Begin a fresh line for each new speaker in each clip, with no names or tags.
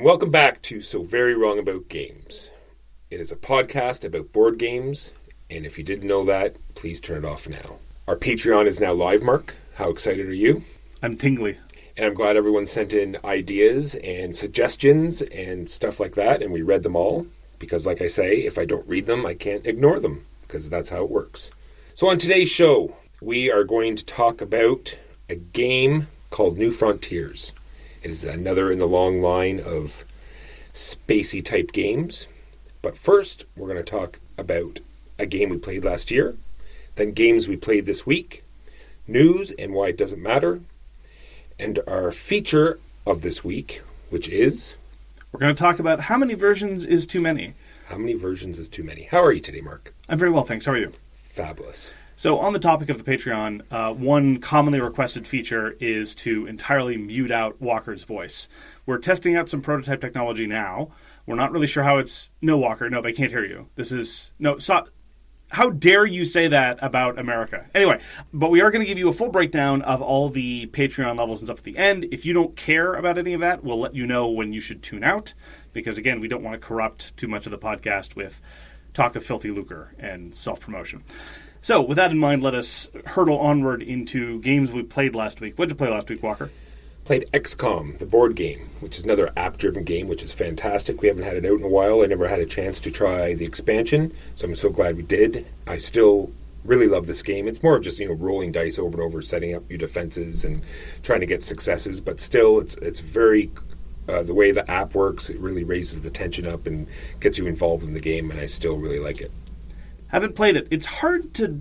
Welcome back to So Very Wrong About Games. It is a podcast about board games, and if you didn't know that, please turn it off now. Our Patreon is now live, Mark. How excited are you?
I'm tingly.
And I'm glad everyone sent in ideas and suggestions and stuff like that, and we read them all, because like I say, if I don't read them, I can't ignore them, because that's how it works. So on today's show, we are going to talk about a game called New Frontiers. It is another in the long line of spacey type games. But first, we're going to talk about a game we played last year, then games we played this week, news and why it doesn't matter, and our feature of this week, which is...
We're going to talk about how many versions is too many.
How many versions is too many? How are you today, Mark?
I'm very well, thanks. How are you?
Fabulous.
So on the topic of the Patreon, one commonly requested feature is to entirely mute out Walker's voice. We're testing out some prototype technology now. We're not really sure how it's... No, Walker, no, they can't hear you. This is... No, how dare you say that about America? Anyway, but we are going to give you a full breakdown of all the Patreon levels and stuff at the end. If you don't care about any of that, we'll let you know when you should tune out. Because, again, we don't want to corrupt too much of the podcast with talk of filthy lucre and self-promotion. So, with that in mind, let us hurtle onward into games we played last week. What did you play last week, Walker?
Played XCOM, the board game, which is another app-driven game, which is fantastic. We haven't had it out in a while. I never had a chance to try the expansion, so I'm so glad we did. I still really love this game. It's more of just, rolling dice over and over, setting up your defenses and trying to get successes, but still, it's very... the way the app works, it really raises the tension up and gets you involved in the game, and I still really like it.
Haven't played it. It's hard to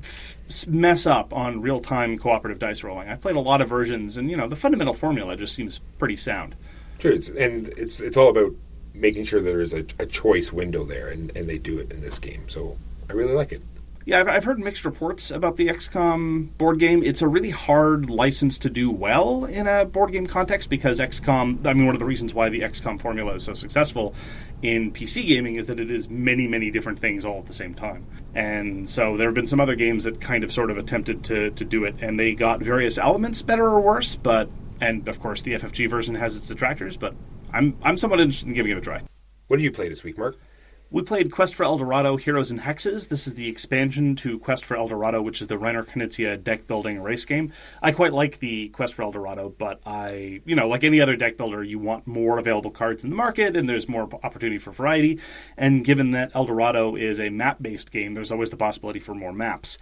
mess up on real-time cooperative dice rolling. I've played a lot of versions, and, the fundamental formula just seems pretty sound.
Sure, it's all about making sure there is a choice window there, and they do it in this game, so I really like it.
Yeah, I've heard mixed reports about the XCOM board game. It's a really hard license to do well in a board game context because XCOM, one of the reasons why the XCOM formula is so successful in PC gaming is that it is many, many different things all at the same time. And so there have been some other games that kind of sort of attempted to do it, and they got various elements better or worse, and of course the FFG version has its detractors, but I'm somewhat interested in giving it a try.
What did you play this week, Mark?
We played Quest for El Dorado, Heroes and Hexes. This is the expansion to Quest for El Dorado, which is the Reiner Knizia deck-building race game. I quite like the Quest for El Dorado, but like any other deck builder, you want more available cards in the market, and there's more opportunity for variety. And given that El Dorado is a map-based game, there's always the possibility for more maps.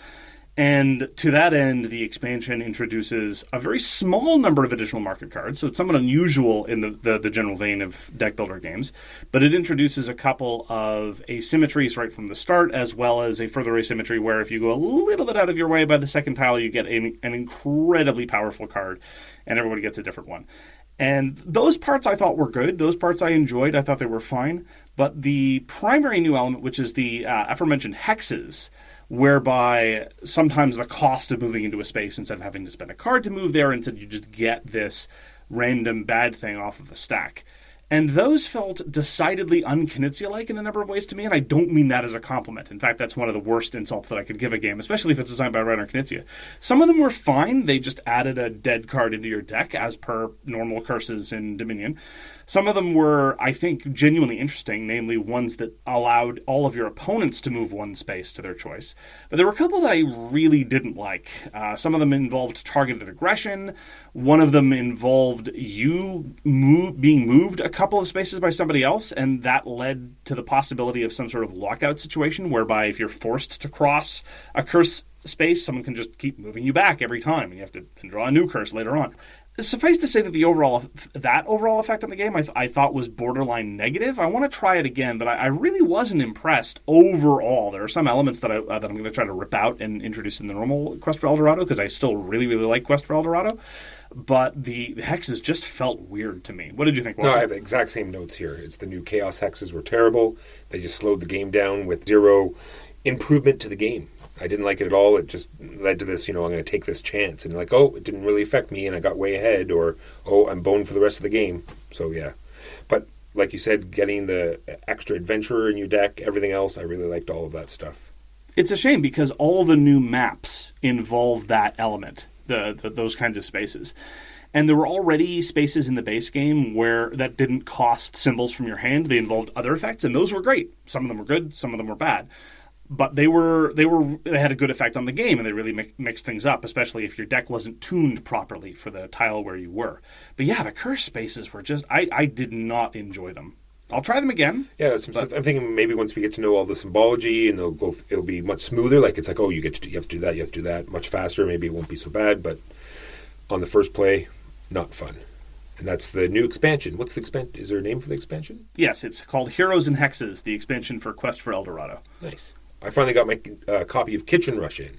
And to that end, the expansion introduces a very small number of additional market cards, so it's somewhat unusual in the general vein of deck builder games, but it introduces a couple of asymmetries right from the start, as well as a further asymmetry where if you go a little bit out of your way by the second tile, you get an incredibly powerful card, and everybody gets a different one. And those parts I thought were good. Those parts I enjoyed. I thought they were fine. But the primary new element, which is the aforementioned hexes, whereby sometimes the cost of moving into a space, instead of having to spend a card to move there, instead you just get this random bad thing off of a stack. And those felt decidedly un-Knizia-like in a number of ways to me, and I don't mean that as a compliment. In fact, that's one of the worst insults that I could give a game, especially if it's designed by Reiner Knizia. Some of them were fine. They just added a dead card into your deck, as per normal curses in Dominion. Some of them were, I think, genuinely interesting, namely ones that allowed all of your opponents to move one space to their choice. But there were a couple that I really didn't like. Some of them involved targeted aggression. One of them involved you being moved a couple of spaces by somebody else, and that led to the possibility of some sort of lockout situation, whereby if you're forced to cross a curse space, someone can just keep moving you back every time, and you have to draw a new curse later on. Suffice to say that the overall effect on the game I thought was borderline negative. I want to try it again, but I really wasn't impressed overall. There are some elements that I'm going to try to rip out and introduce in the normal Quest for El Dorado, because I still really, really like Quest for El Dorado. But the hexes just felt weird to me. What did you think, Walter?
No, I have the exact same notes here. It's the new Chaos hexes were terrible. They just slowed the game down with zero improvement to the game. I didn't like it at all. It just led to this, I'm going to take this chance. And it didn't really affect me and I got way ahead, or, I'm boned for the rest of the game. So, yeah. But, like you said, getting the extra adventurer in your deck, everything else, I really liked all of that stuff.
It's a shame because all the new maps involve that element, those kinds of spaces. And there were already spaces in the base game where that didn't cost symbols from your hand. They involved other effects, and those were great. Some of them were good, some of them were bad. But they had a good effect on the game, and they really mixed things up, especially if your deck wasn't tuned properly for the tile where you were. But yeah, the curse spaces were just... I did not enjoy them. I'll try them again.
Yeah, I'm thinking maybe once we get to know all the symbology, and it'll be much smoother. Like, it's like, oh, you have to do that, you have to do that much faster. Maybe it won't be so bad, but on the first play, not fun. And that's the new expansion. What's the expansion? Is there a name for the expansion?
Yes, it's called Heroes and Hexes, the expansion for Quest for El Dorado.
Nice. I finally got my copy of Kitchen Rush in,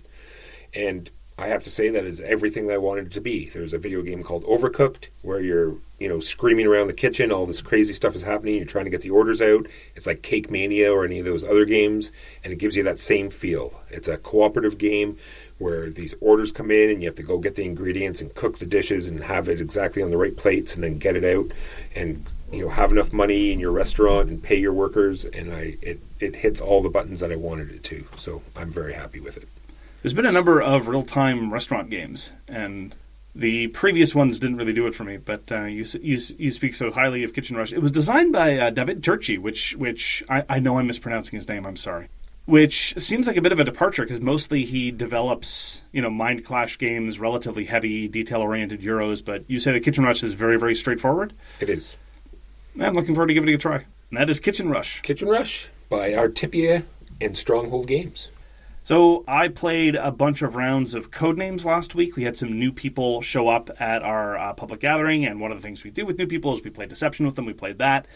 and I have to say that is everything that I wanted it to be. There's a video game called Overcooked where you're, screaming around the kitchen, all this crazy stuff is happening, you're trying to get the orders out. It's like Cake Mania or any of those other games, and it gives you that same feel. It's a cooperative game where these orders come in and you have to go get the ingredients and cook the dishes and have it exactly on the right plates and then get it out and have enough money in your restaurant and pay your workers, and it hits all the buttons that I wanted it to. So I'm very happy with it.
There's been a number of real-time restaurant games, and the previous ones didn't really do it for me, but you speak so highly of Kitchen Rush. It was designed by Dávid Turczi, which I know I'm mispronouncing his name, I'm sorry. Which seems like a bit of a departure, because mostly he develops, Mind Clash games, relatively heavy, detail-oriented Euros, but you say that Kitchen Rush is very, very straightforward?
It is.
I'm looking forward to giving it a try. And that is Kitchen Rush.
Kitchen Rush by Artipia and Stronghold Games.
So I played a bunch of rounds of Codenames last week. We had some new people show up at our public gathering, and one of the things we do with new people is we play Deception with them. We played that.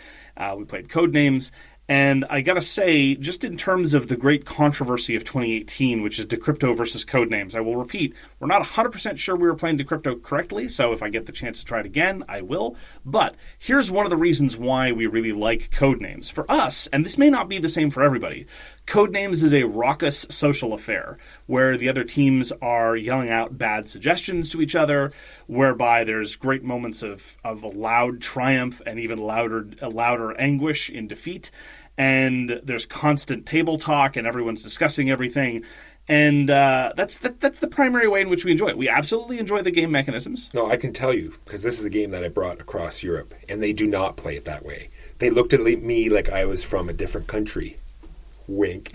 We played Codenames. And I got to say, just in terms of the great controversy of 2018, which is Decrypto versus Codenames, I will repeat, we're not 100% sure we were playing Decrypto correctly, so if I get the chance to try it again, I will. But here's one of the reasons why we really like Codenames. For us, and this may not be the same for everybody, Codenames is a raucous social affair where the other teams are yelling out bad suggestions to each other, whereby there's great moments of loud triumph and even louder anguish in defeat. And there's constant table talk, and everyone's discussing everything. And that's the primary way in which we enjoy it. We absolutely enjoy the game mechanisms.
No, I can tell you, because this is a game that I brought across Europe, and they do not play it that way. They looked at me like I was from a different country. Wink.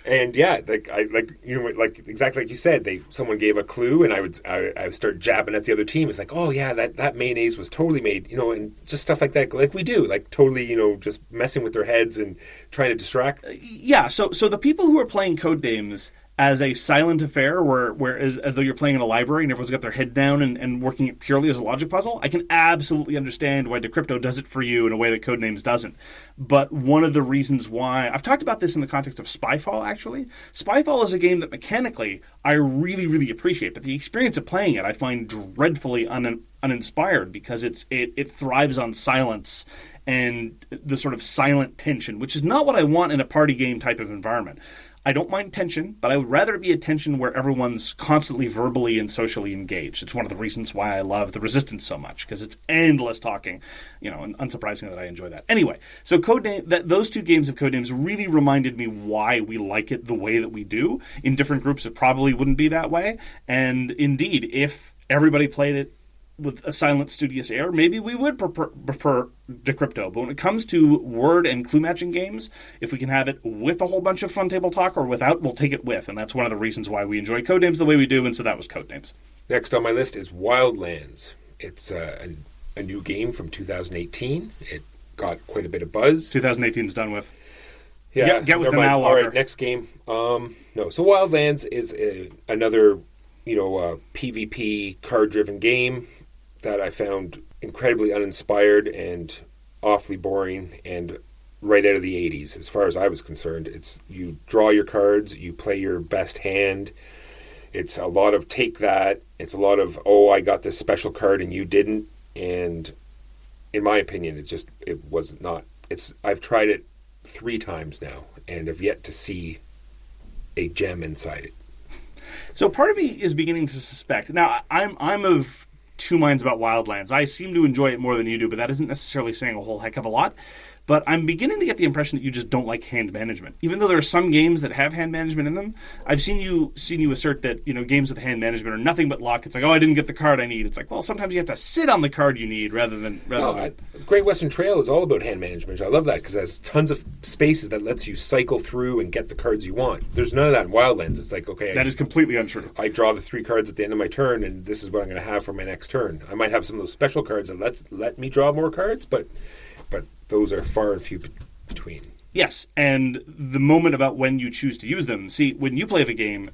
And yeah, exactly like you said, someone gave a clue, and I would start jabbing at the other team. It's like, oh yeah, that mayonnaise was totally made, and just stuff like that, like we do, like totally, just messing with their heads and trying to distract.
Yeah. So the people who are playing Codenames as a silent affair, where as though you're playing in a library and everyone's got their head down and working it purely as a logic puzzle, I can absolutely understand why Decrypto does it for you in a way that Codenames doesn't. But one of the reasons why... I've talked about this in the context of Spyfall, actually. Spyfall is a game that mechanically I really, really appreciate, but the experience of playing it I find dreadfully uninspired, because it thrives on silence and the sort of silent tension, which is not what I want in a party game type of environment. I don't mind tension, but I would rather it be a tension where everyone's constantly verbally and socially engaged. It's one of the reasons why I love The Resistance so much, because it's endless talking, and unsurprising that I enjoy that. Anyway, so those two games of Codenames really reminded me why we like it the way that we do. In different groups, it probably wouldn't be that way. And indeed, if everybody played it with a silent, studious air, maybe we would prefer Decrypto. But when it comes to word and clue matching games, if we can have it with a whole bunch of fun table talk or without, we'll take it with. And that's one of the reasons why we enjoy Codenames the way we do, and so that was Codenames.
Next on my list is Wildlands. It's a new game from 2018. It got quite a bit of buzz.
2018's done with.
Yeah,
get with the now.
All right, next game. No, so Wildlands is another, PvP card-driven game that I found incredibly uninspired and awfully boring and right out of the 80s as far as I was concerned. It's you draw your cards, you play your best hand. It's a lot of take that. It's a lot of, oh, I got this special card and you didn't. And in my opinion, it was not. I've tried it 3 times now and have yet to see a gem inside it.
So part of me is beginning to suspect. Now, I'm of two minds about Wildlands. I seem to enjoy it more than you do, but that isn't necessarily saying a whole heck of a lot. But I'm beginning to get the impression that you just don't like hand management. Even though there are some games that have hand management in them, I've seen you assert that, games with hand management are nothing but luck. It's like, oh, I didn't get the card I need. It's like, well, sometimes you have to sit on the card you need rather than
Great Western Trail is all about hand management. I love that because it has tons of spaces that lets you cycle through and get the cards you want. There's none of that in Wildlands. It's like, okay,
that is completely untrue.
I draw the 3 cards at the end of my turn, and this is what I'm going to have for my next turn. I might have some of those special cards that let me draw more cards, but those are far and few between.
Yes, and the moment about when you choose to use them. See, when you play the game,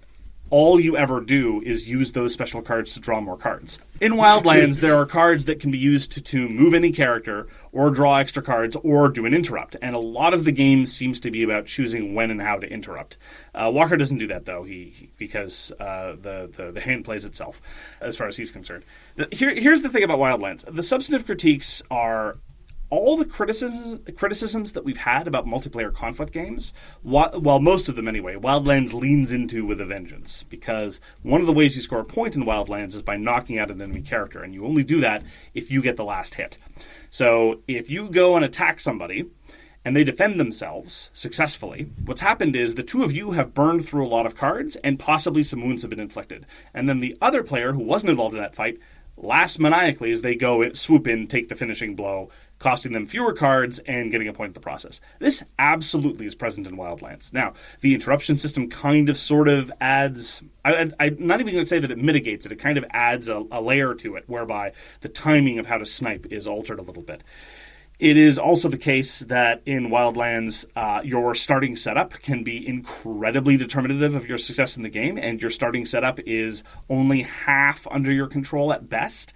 all you ever do is use those special cards to draw more cards. In Wildlands, there are cards that can be used to move any character, or draw extra cards, or do an interrupt. And a lot of the game seems to be about choosing when and how to interrupt. Walker doesn't do that, though, because the hand plays itself, as far as he's concerned. Here's the thing about Wildlands. The substantive critiques are all the criticisms that we've had about multiplayer conflict games, well, most of them anyway, Wildlands leans into with a vengeance. Because one of the ways you score a point in Wildlands is by knocking out an enemy character, and you only do that if you get the last hit. So if you go and attack somebody, and they defend themselves successfully, what's happened is the two of you have burned through a lot of cards, and possibly some wounds have been inflicted. And then the other player, who wasn't involved in that fight, laughs maniacally as they go swoop in, take the finishing blow, costing them fewer cards and getting a point in the process. This absolutely is present in Wildlands. Now, the interruption system sort of adds... I'm not even going to say that it mitigates it. It kind of adds a layer to it, whereby the timing of how to snipe is altered a little bit. It is also the case that in Wildlands, your starting setup can be incredibly determinative of your success in the game, and your starting setup is only half under your control at best.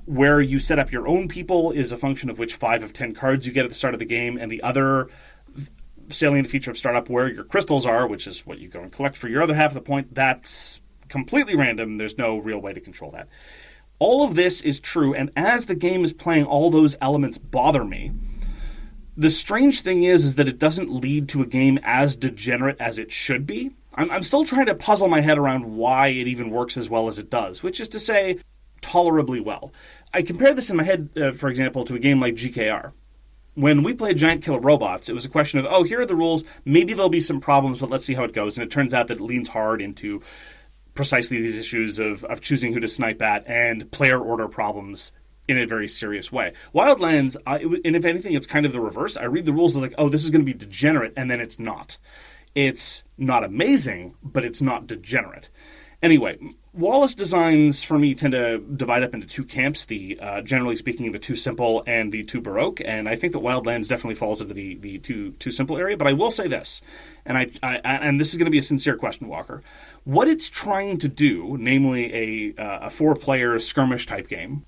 Where you set up your own people is a function of which 5 of 10 cards you get at the start of the game, and the other salient feature of startup where your crystals are, which is what you go and collect for your other half of the point, that's completely random. There's no real way to control that. All of this is true, and as the game is playing, all those elements bother me. The strange thing is that it doesn't lead to a game as degenerate as it should be. I'm still trying to puzzle my head around why it even works as well as it does, which is to say, tolerably well. I compare this in my head, for example, to a game like GKR. When we played Giant Killer Robots, it was a question of, here are the rules, maybe there'll be some problems, but let's see how it goes. And it turns out that it leans hard into precisely these issues of choosing who to snipe at and player order problems in a very serious way. Wildlands, and if anything, it's kind of the reverse. I read the rules as like, this is going to be degenerate, and then it's not. It's not amazing, but it's not degenerate. Anyway, Wallace designs, for me, tend to divide up into two camps, the generally speaking, the too simple and the too baroque, and I think that Wildlands definitely falls into the too simple area, but I will say this, and and this is going to be a sincere question, Walker. What it's trying to do, namely a 4-player skirmish-type game,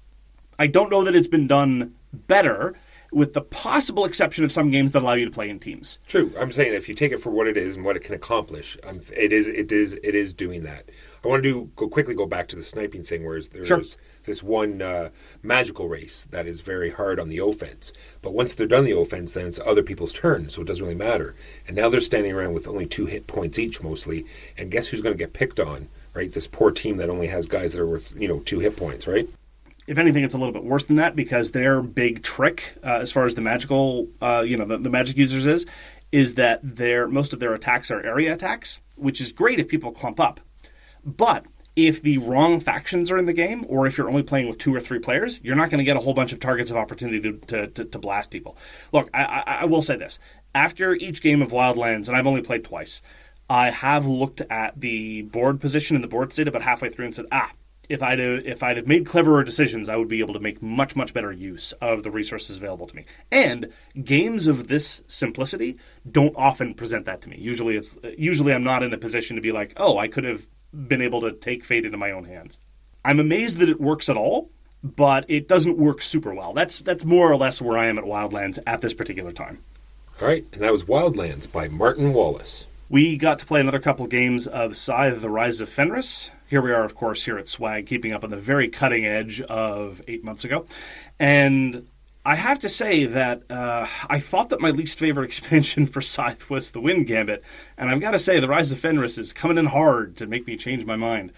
I don't know that it's been done better, with the possible exception of some games that allow you to play in teams.
True. I'm saying if you take it for what it is and what it can accomplish, it is doing that. I want to quickly go back to the sniping thing, where there's this one magical race that is very hard on the offense. But once they're done the offense, then it's other people's turn, so it doesn't really matter. And now they're standing around with only 2 hit points each, mostly. And guess who's going to get picked on, right? This poor team that only has guys that are worth 2 hit points, right?
If anything, it's a little bit worse than that, because their big trick, as far as the magical, the magic users is that most of their attacks are area attacks, which is great if people clump up. But if the wrong factions are in the game, or if you're only playing with 2 or 3 players, you're not going to get a whole bunch of targets of opportunity to blast people. Look, I will say this. After each game of Wildlands, and I've only played twice, I have looked at the board position and the board state about halfway through and said, if I'd have made cleverer decisions, I would be able to make much, much better use of the resources available to me. And games of this simplicity don't often present that to me. Usually I'm not in a position to be like, I could have been able to take fate into my own hands. I'm amazed that it works at all, but it doesn't work super well. That's more or less where I am at Wildlands at this particular time.
All right, and that was Wildlands by Martin Wallace.
We got to play another couple games of Scythe, The Rise of Fenris. Here we are, of course, here at Swag, keeping up on the very cutting edge of 8 months ago. And I have to say that I thought that my least favorite expansion for Scythe was the Wind Gambit. And I've got to say, The Rise of Fenris is coming in hard to make me change my mind.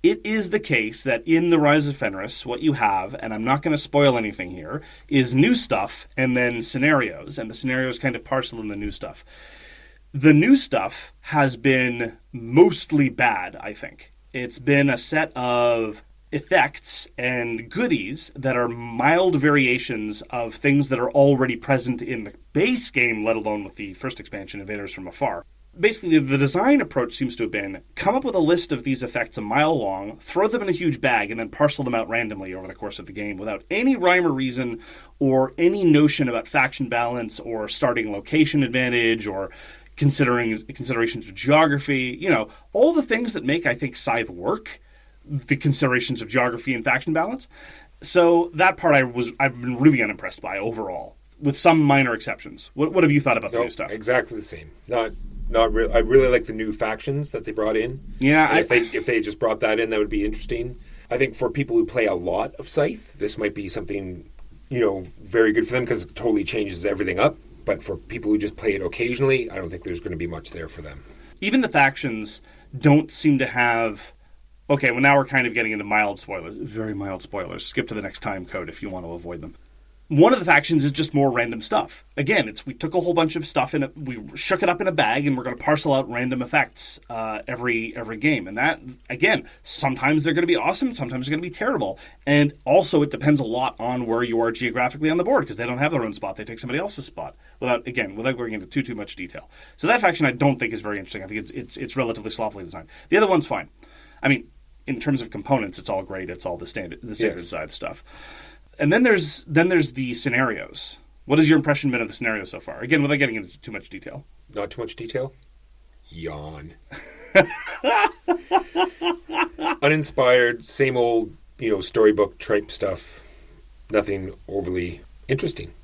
It is the case that in the Rise of Fenris, what you have, and I'm not going to spoil anything here, is new stuff and then scenarios, and the scenarios kind of parcel in the new stuff. The new stuff has been mostly bad, I think. It's been a set of effects and goodies that are mild variations of things that are already present in the base game, let alone with the first expansion, Invaders from Afar. Basically, the design approach seems to have been come up with a list of these effects a mile long, throw them in a huge bag, and then parcel them out randomly over the course of the game without any rhyme or reason or any notion about faction balance or starting location advantage or considerations of geography. You know, all the things that make, I think, Scythe work, the considerations of geography and faction balance. So that part I've been really unimpressed by overall, with some minor exceptions. What have you thought about the new stuff?
Exactly the same. Not really. I really like the new factions that they brought in.
Yeah,
if they just brought that in, that would be interesting. I think for people who play a lot of Scythe, this might be something, very good for them because it totally changes everything up. But for people who just play it occasionally, I don't think there's going to be much there for them.
Even the factions don't seem to have... Okay, well now we're kind of getting into mild spoilers. Very mild spoilers. Skip to the next time code if you want to avoid them. One of the factions is just more random stuff. Again, we took a whole bunch of stuff and we shook it up in a bag, and we're going to parcel out random effects every game. And that, again, sometimes they're going to be awesome, sometimes they're going to be terrible. And also, it depends a lot on where you are geographically on the board, because they don't have their own spot; they take somebody else's spot. Without going into too much detail. So that faction, I don't think is very interesting. I think it's relatively sloppily designed. The other one's fine. I mean, in terms of components, it's all great. It's all the standard side stuff. And then there's the scenarios. What has your impression been of the scenarios so far? Again, without getting into too much detail.
Not too much detail? Yawn. Uninspired, same old, storybook type stuff. Nothing overly interesting.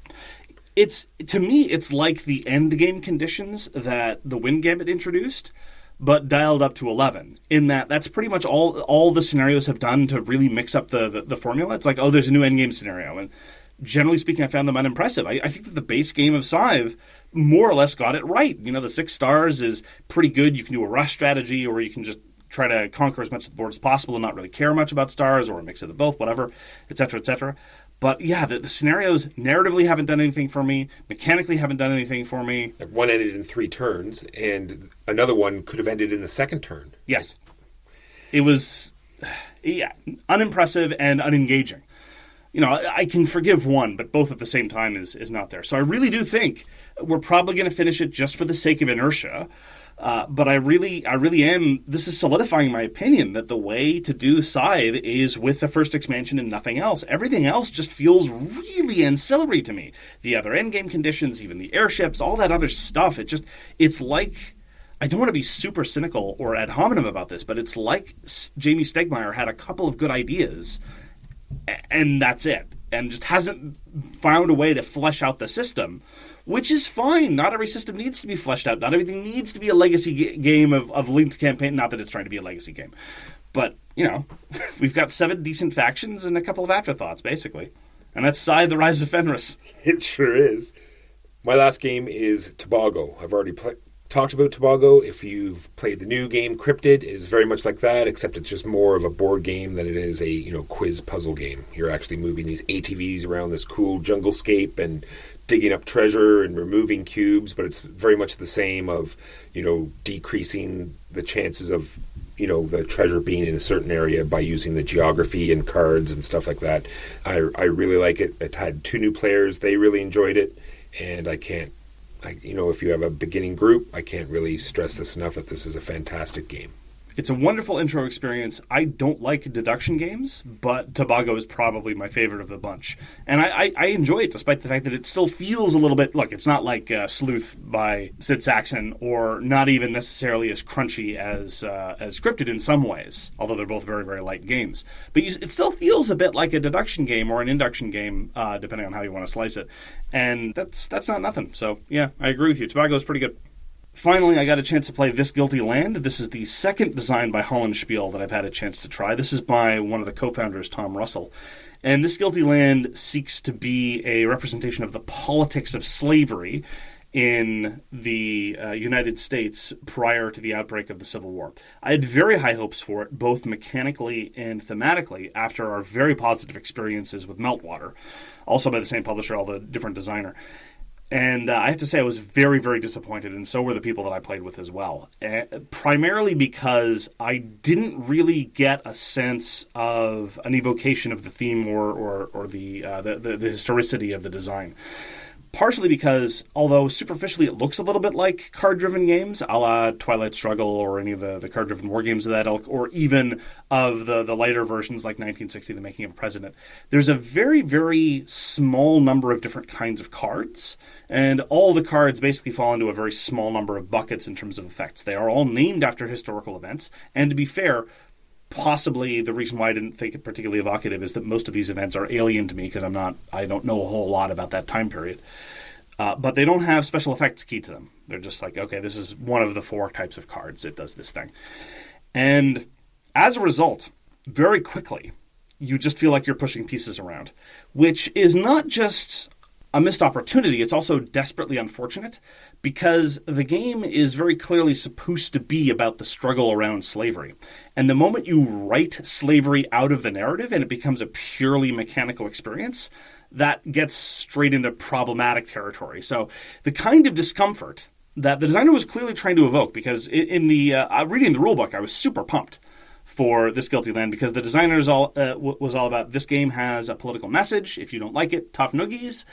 To me, it's like the end game conditions that the Wind Gambit introduced, but dialed up to 11, in that's pretty much all the scenarios have done to really mix up the formula. It's like, there's a new endgame scenario, and generally speaking, I found them unimpressive. I think that the base game of Scythe more or less got it right. The 6 stars is pretty good. You can do a rush strategy, or you can just try to conquer as much of the board as possible and not really care much about stars, or a mix of the both, whatever, etc., etc. But yeah, the scenarios narratively haven't done anything for me, mechanically haven't done anything for me.
Like one ended in 3 turns, and another one could have ended in the second turn.
Yes. It was unimpressive and unengaging. I can forgive one, but both at the same time is not there. So I really do think we're probably going to finish it just for the sake of inertia. But I really am. This is solidifying my opinion that the way to do Scythe is with the first expansion and nothing else. Everything else just feels really ancillary to me. The other endgame conditions, even the airships, all that other stuff. It's like, I don't want to be super cynical or ad hominem about this, but it's like Jamie Stegmaier had a couple of good ideas, and that's it, and just hasn't found a way to flesh out the system. Which is fine. Not every system needs to be fleshed out. Not everything needs to be a legacy game of linked campaign. Not that it's trying to be a legacy game. But, we've got 7 decent factions and a couple of afterthoughts, basically. And that's Scythe, the Rise of Fenris.
It sure is. My last game is Tobago. I've already talked about Tobago. If you've played the new game, Cryptid is very much like that, except it's just more of a board game than it is a, quiz puzzle game. You're actually moving these ATVs around this cool jungle scape and digging up treasure and removing cubes, but it's very much the same of, decreasing the chances of, the treasure being in a certain area by using the geography and cards and stuff like that. I really like it. It had 2 new players. They really enjoyed it, and if you have a beginning group, I can't really stress this enough that this is a fantastic game.
It's a wonderful intro experience. I don't like deduction games, but Tobago is probably my favorite of the bunch. And I enjoy it, despite the fact that it still feels a little bit... Look, it's not like Sleuth by Sid Saxon, or not even necessarily as crunchy as Cryptid in some ways, although they're both very, very light games. But it still feels a bit like a deduction game or an induction game, depending on how you want to slice it. And that's not nothing. So, yeah, I agree with you. Tobago is pretty good. Finally, I got a chance to play This Guilty Land. This is the second design by Hollenspiel that I've had a chance to try. This is by one of the co-founders, Tom Russell. And This Guilty Land seeks to be a representation of the politics of slavery in the United States prior to the outbreak of the Civil War. I had very high hopes for it, both mechanically and thematically, after our very positive experiences with Meltwater, also by the same publisher, although different designer. And I have to say I was very, very disappointed, and so were the people that I played with as well. Primarily because I didn't really get a sense of an evocation of the theme or the historicity of the design. Partially because, although superficially it looks a little bit like card-driven games, a la Twilight Struggle or any of the card-driven war games of that ilk, or even of the lighter versions like 1960, The Making of a President, there's a very, very small number of different kinds of cards, and all the cards basically fall into a very small number of buckets in terms of effects. They are all named after historical events, and to be fair, possibly the reason why I didn't think it particularly evocative is that most of these events are alien to me because I don't know a whole lot about that time period. But they don't have special effects key to them. They're just like, okay, this is one of the 4 types of cards that does this thing. And as a result, very quickly, you just feel like you're pushing pieces around, which is not just a missed opportunity, it's also desperately unfortunate because the game is very clearly supposed to be about the struggle around slavery. And the moment you write slavery out of the narrative and it becomes a purely mechanical experience, that gets straight into problematic territory. So the kind of discomfort that the designer was clearly trying to evoke, because in the reading the rulebook, I was super pumped for This Guilty Land because the designer was all about this game has a political message. If you don't like it, tough noogies.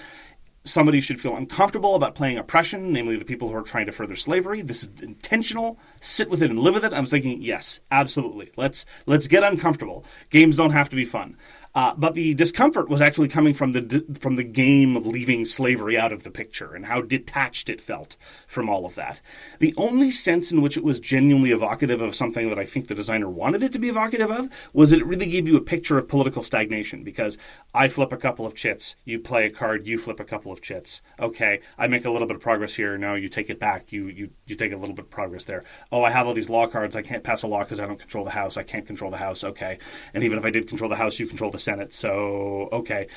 Somebody should feel uncomfortable about playing oppression, namely the people who are trying to further slavery. This is intentional. Sit with it and live with it. I was thinking, yes, absolutely. Let's get uncomfortable. Games don't have to be fun. But the discomfort was actually coming from the game leaving slavery out of the picture and how detached it felt from all of that. The only sense in which it was genuinely evocative of something that I think the designer wanted it to be evocative of was that it really gave you a picture of political stagnation, because I flip a couple of chits, you play a card, you flip a couple of chits. Okay, I make a little bit of progress here, no, you take it back, you take a little bit of progress there. Oh, I have all these law cards, I can't pass a law because I don't control the House, I can't control the House, okay. And even if I did control the House, you control the Senate, so okay.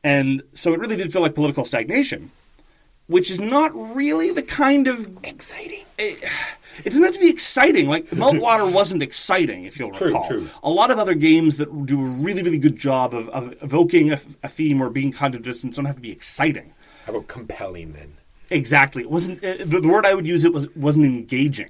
And so it really did feel like political stagnation, which is not really the kind of exciting. It doesn't have to be exciting. Like Meltwater wasn't exciting, if you'll recall.
True.
A lot of other games that do a really, really good job of evoking a theme or being cognitive dissonance don't have to be exciting.
How about compelling then?
Exactly. It wasn't. The word I would use wasn't engaging.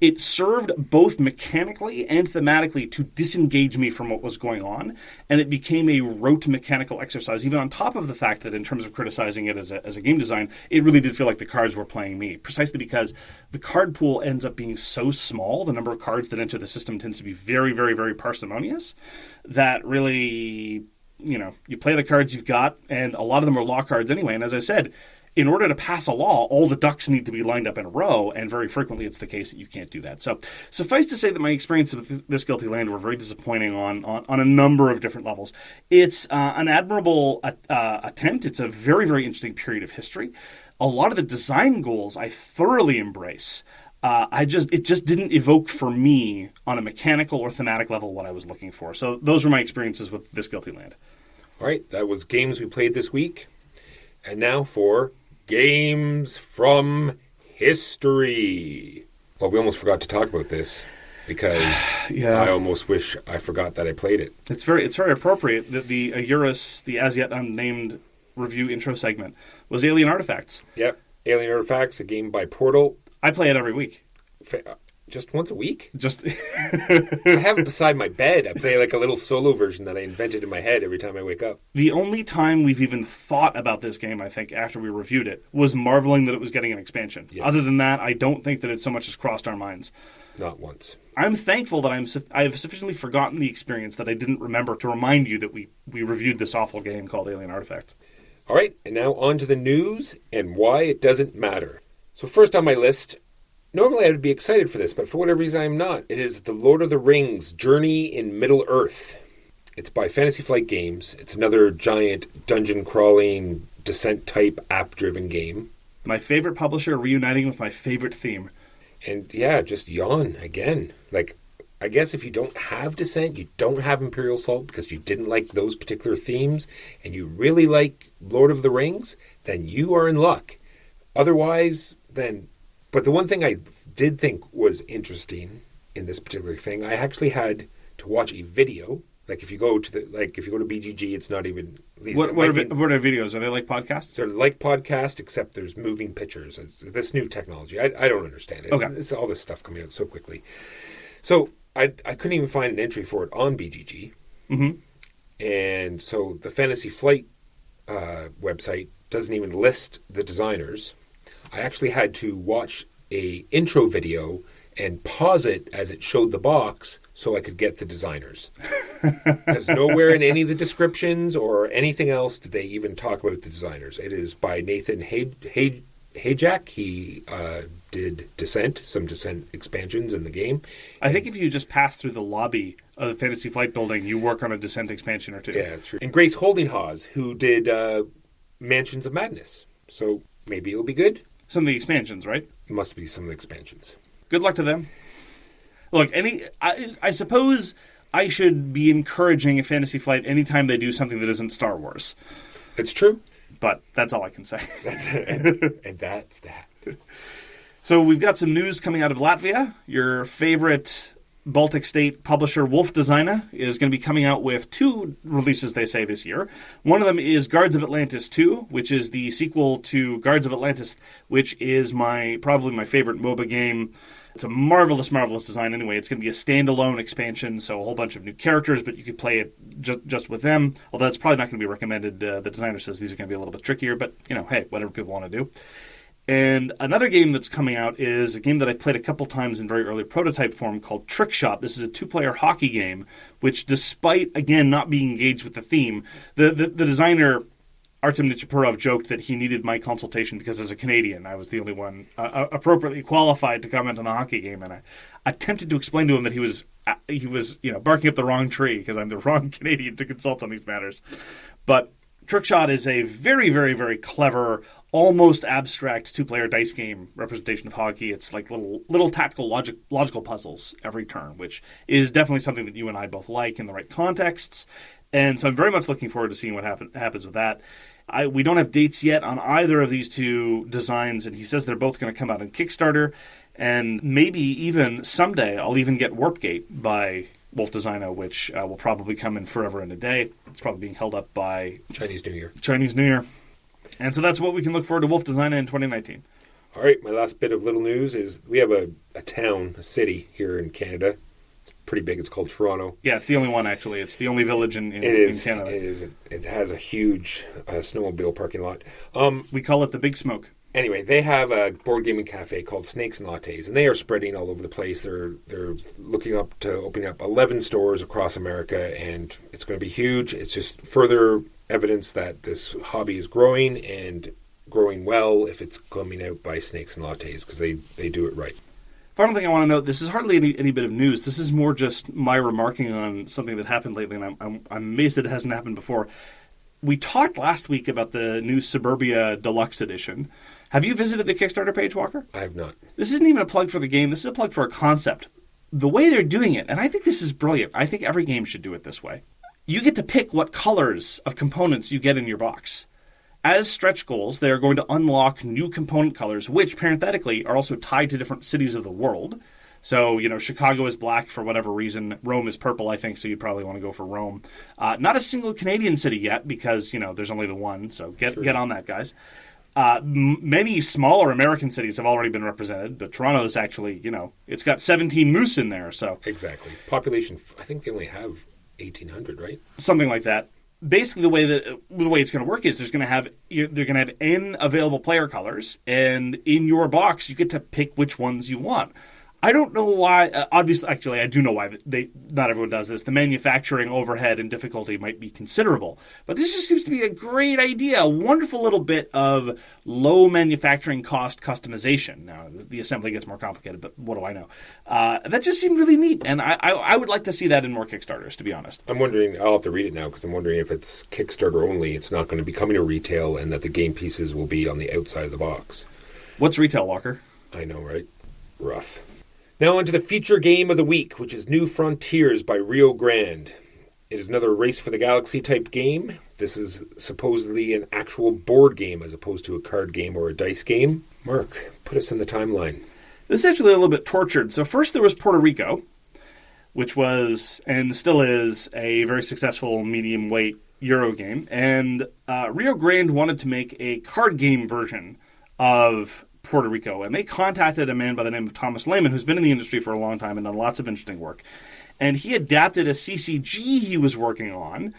It served both mechanically and thematically to disengage me from what was going on, and it became a rote mechanical exercise, even on top of the fact that in terms of criticizing it as a game design, it really did feel like the cards were playing me, precisely because the card pool ends up being so small, the number of cards that enter the system tends to be very, very, very parsimonious, that really, you play the cards you've got, and a lot of them are law cards anyway, and as I said, in order to pass a law, all the ducks need to be lined up in a row, and very frequently it's the case that you can't do that. So suffice to say that my experience with This Guilty Land were very disappointing on a number of different levels. It's an admirable attempt. It's a very, very interesting period of history. A lot of the design goals I thoroughly embrace. It just didn't evoke for me on a mechanical or thematic level what I was looking for. So those were my experiences with This Guilty Land.
All right, that was games we played this week. And now for Games from History. Well, we almost forgot to talk about this because I almost wish I forgot that I played it.
It's very appropriate that the Augurs, the as yet unnamed review intro segment, was Alien Artifacts.
Yep, Alien Artifacts, a game by Portal.
I play it every week.
Just once a week?
Just
I have it beside my bed. I play like a little solo version that I invented in my head every time I wake up.
The only time we've even thought about this game, I think, after we reviewed it, was marveling that it was getting an expansion. Yes. Other than that, I don't think that it so much as crossed our minds.
Not once.
I'm thankful that I have sufficiently forgotten the experience that I didn't remember to remind you that we reviewed this awful game called Alien Artifacts.
All right, and now on to the news and why it doesn't matter. So first on my list, normally I would be excited for this, but for whatever reason I'm not. It is The Lord of the Rings, Journey in Middle-earth. It's by Fantasy Flight Games. It's another giant dungeon-crawling, descent-type, app-driven game.
My favorite publisher reuniting with my favorite theme.
And yeah, just yawn again. Like, I guess if you don't have Descent, you don't have Imperial Assault because you didn't like those particular themes, and you really like Lord of the Rings, then you are in luck. otherwise, then... But the one thing I did think was interesting in this particular thing, I actually had to watch a video. Like if you go to BGG, it's not even...
What are videos? Are they like podcasts?
They're like podcasts, except there's moving pictures. It's this new technology. I don't understand it. It's all this stuff coming out so quickly. So I couldn't even find an entry for it on BGG.
Mm-hmm.
And so the Fantasy Flight website doesn't even list the designers. I actually had to watch a intro video and pause it as it showed the box so I could get the designers. Because nowhere in any of the descriptions or anything else did they even talk about the designers. It is by Nathan Hajek. He did some Descent expansions in the game.
I think if you just pass through the lobby of the Fantasy Flight building, you work on a Descent expansion or two.
Yeah, true. And Grace Holdinghaus, who did Mansions of Madness. So maybe it'll be good.
Some of the expansions, right?
It must be some of the expansions.
Good luck to them. Look, I suppose I should be encouraging a Fantasy Flight anytime they do something that isn't Star Wars.
It's true.
But that's all I can say.
And that's that.
So we've got some news coming out of Latvia. Your favorite Baltic state publisher, Wolf Designer, is going to be coming out with 2 releases, they say, this year. One of them is Guards of Atlantis 2, which is the sequel to Guards of Atlantis, which is probably my favorite MOBA game. It's a marvelous, marvelous design anyway. It's going to be a standalone expansion, so a whole bunch of new characters, but you could play it just with them, although it's probably not going to be recommended. The designer says these are going to be a little bit trickier, but, hey, whatever people want to do. And another game that's coming out is a game that I played a couple times in very early prototype form called Trick Shot. This is a 2-player hockey game, which despite, again, not being engaged with the theme, the designer, Artem Nichiporov, joked that he needed my consultation because as a Canadian, I was the only one appropriately qualified to comment on a hockey game. And I attempted to explain to him that he was barking up the wrong tree because I'm the wrong Canadian to consult on these matters. But Trick Shot is a very, very, very clever, almost abstract 2-player dice game representation of hockey. It's like little tactical logical puzzles every turn, which is definitely something that you and I both like in the right contexts. And so I'm very much looking forward to seeing what happens with that. We don't have dates yet on either of these 2 designs, and he says they're both going to come out on Kickstarter. And maybe even someday I'll even get Warpgate by Wolf Designer, which will probably come in forever and a day. It's probably being held up by
Chinese New
Year. And so that's what we can look forward to Wolf Designer in 2019.
All right, my last bit of little news is we have a city here in Canada. It's pretty big. It's called Toronto.
Yeah, it's the only one, actually. It's the only village in Canada.
It is. It has a huge snowmobile parking lot.
We call it the Big Smoke.
Anyway, they have a board gaming cafe called Snakes and Lattes, and they are spreading all over the place. They're looking up to opening up 11 stores across America, and it's going to be huge. It's just further evidence that this hobby is growing and growing well if it's coming out by Snakes and Lattes, because they do it right.
Final thing I want to note, this is hardly any bit of news. This is more just my remarking on something that happened lately, and I'm amazed that it hasn't happened before. We talked last week about the new Suburbia Deluxe Edition. Have you visited the Kickstarter page, Walker?
I have not.
This isn't even a plug for the game. This is a plug for a concept. The way they're doing it, and I think this is brilliant. I think every game should do it this way. You get to pick what colors of components you get in your box. As stretch goals, they are going to unlock new component colors, which, parenthetically, are also tied to different cities of the world. So, Chicago is black for whatever reason. Rome is purple, I think, so you'd probably want to go for Rome. Not a single Canadian city yet because, there's only the one, so get on that, guys. Many smaller American cities have already been represented, but Toronto is actually, it's got 17 moose in there, so...
Exactly. Population, I think they only have 1,800, right?
Something like that. Basically, the way it's going to work is they're going to have N available player colors, and in your box, you get to pick which ones you want. I don't know why. Obviously, actually, I do know why not everyone does this. The manufacturing overhead and difficulty might be considerable. But this just seems to be a great idea. A wonderful little bit of low manufacturing cost customization. Now, the assembly gets more complicated, but what do I know? That just seemed really neat. And I would like to see that in more Kickstarters, to be honest.
I'm wondering, I'll have to read it now, because I'm wondering if it's Kickstarter only, it's not going to be coming to retail, and that the game pieces will be on the outside of the box.
What's retail, Walker?
I know, right? Rough. Now onto the feature game of the week, which is New Frontiers by Rio Grande. It is another Race for the Galaxy type game. This is supposedly an actual board game as opposed to a card game or a dice game. Mark, put us in the timeline.
This is actually a little bit tortured. So first there was Puerto Rico, which was, and still is, a very successful medium-weight Euro game. And Rio Grande wanted to make a card game version of Puerto Rico. And they contacted a man by the name of Thomas Lehman, who's been in the industry for a long time and done lots of interesting work. And he adapted a CCG he was working on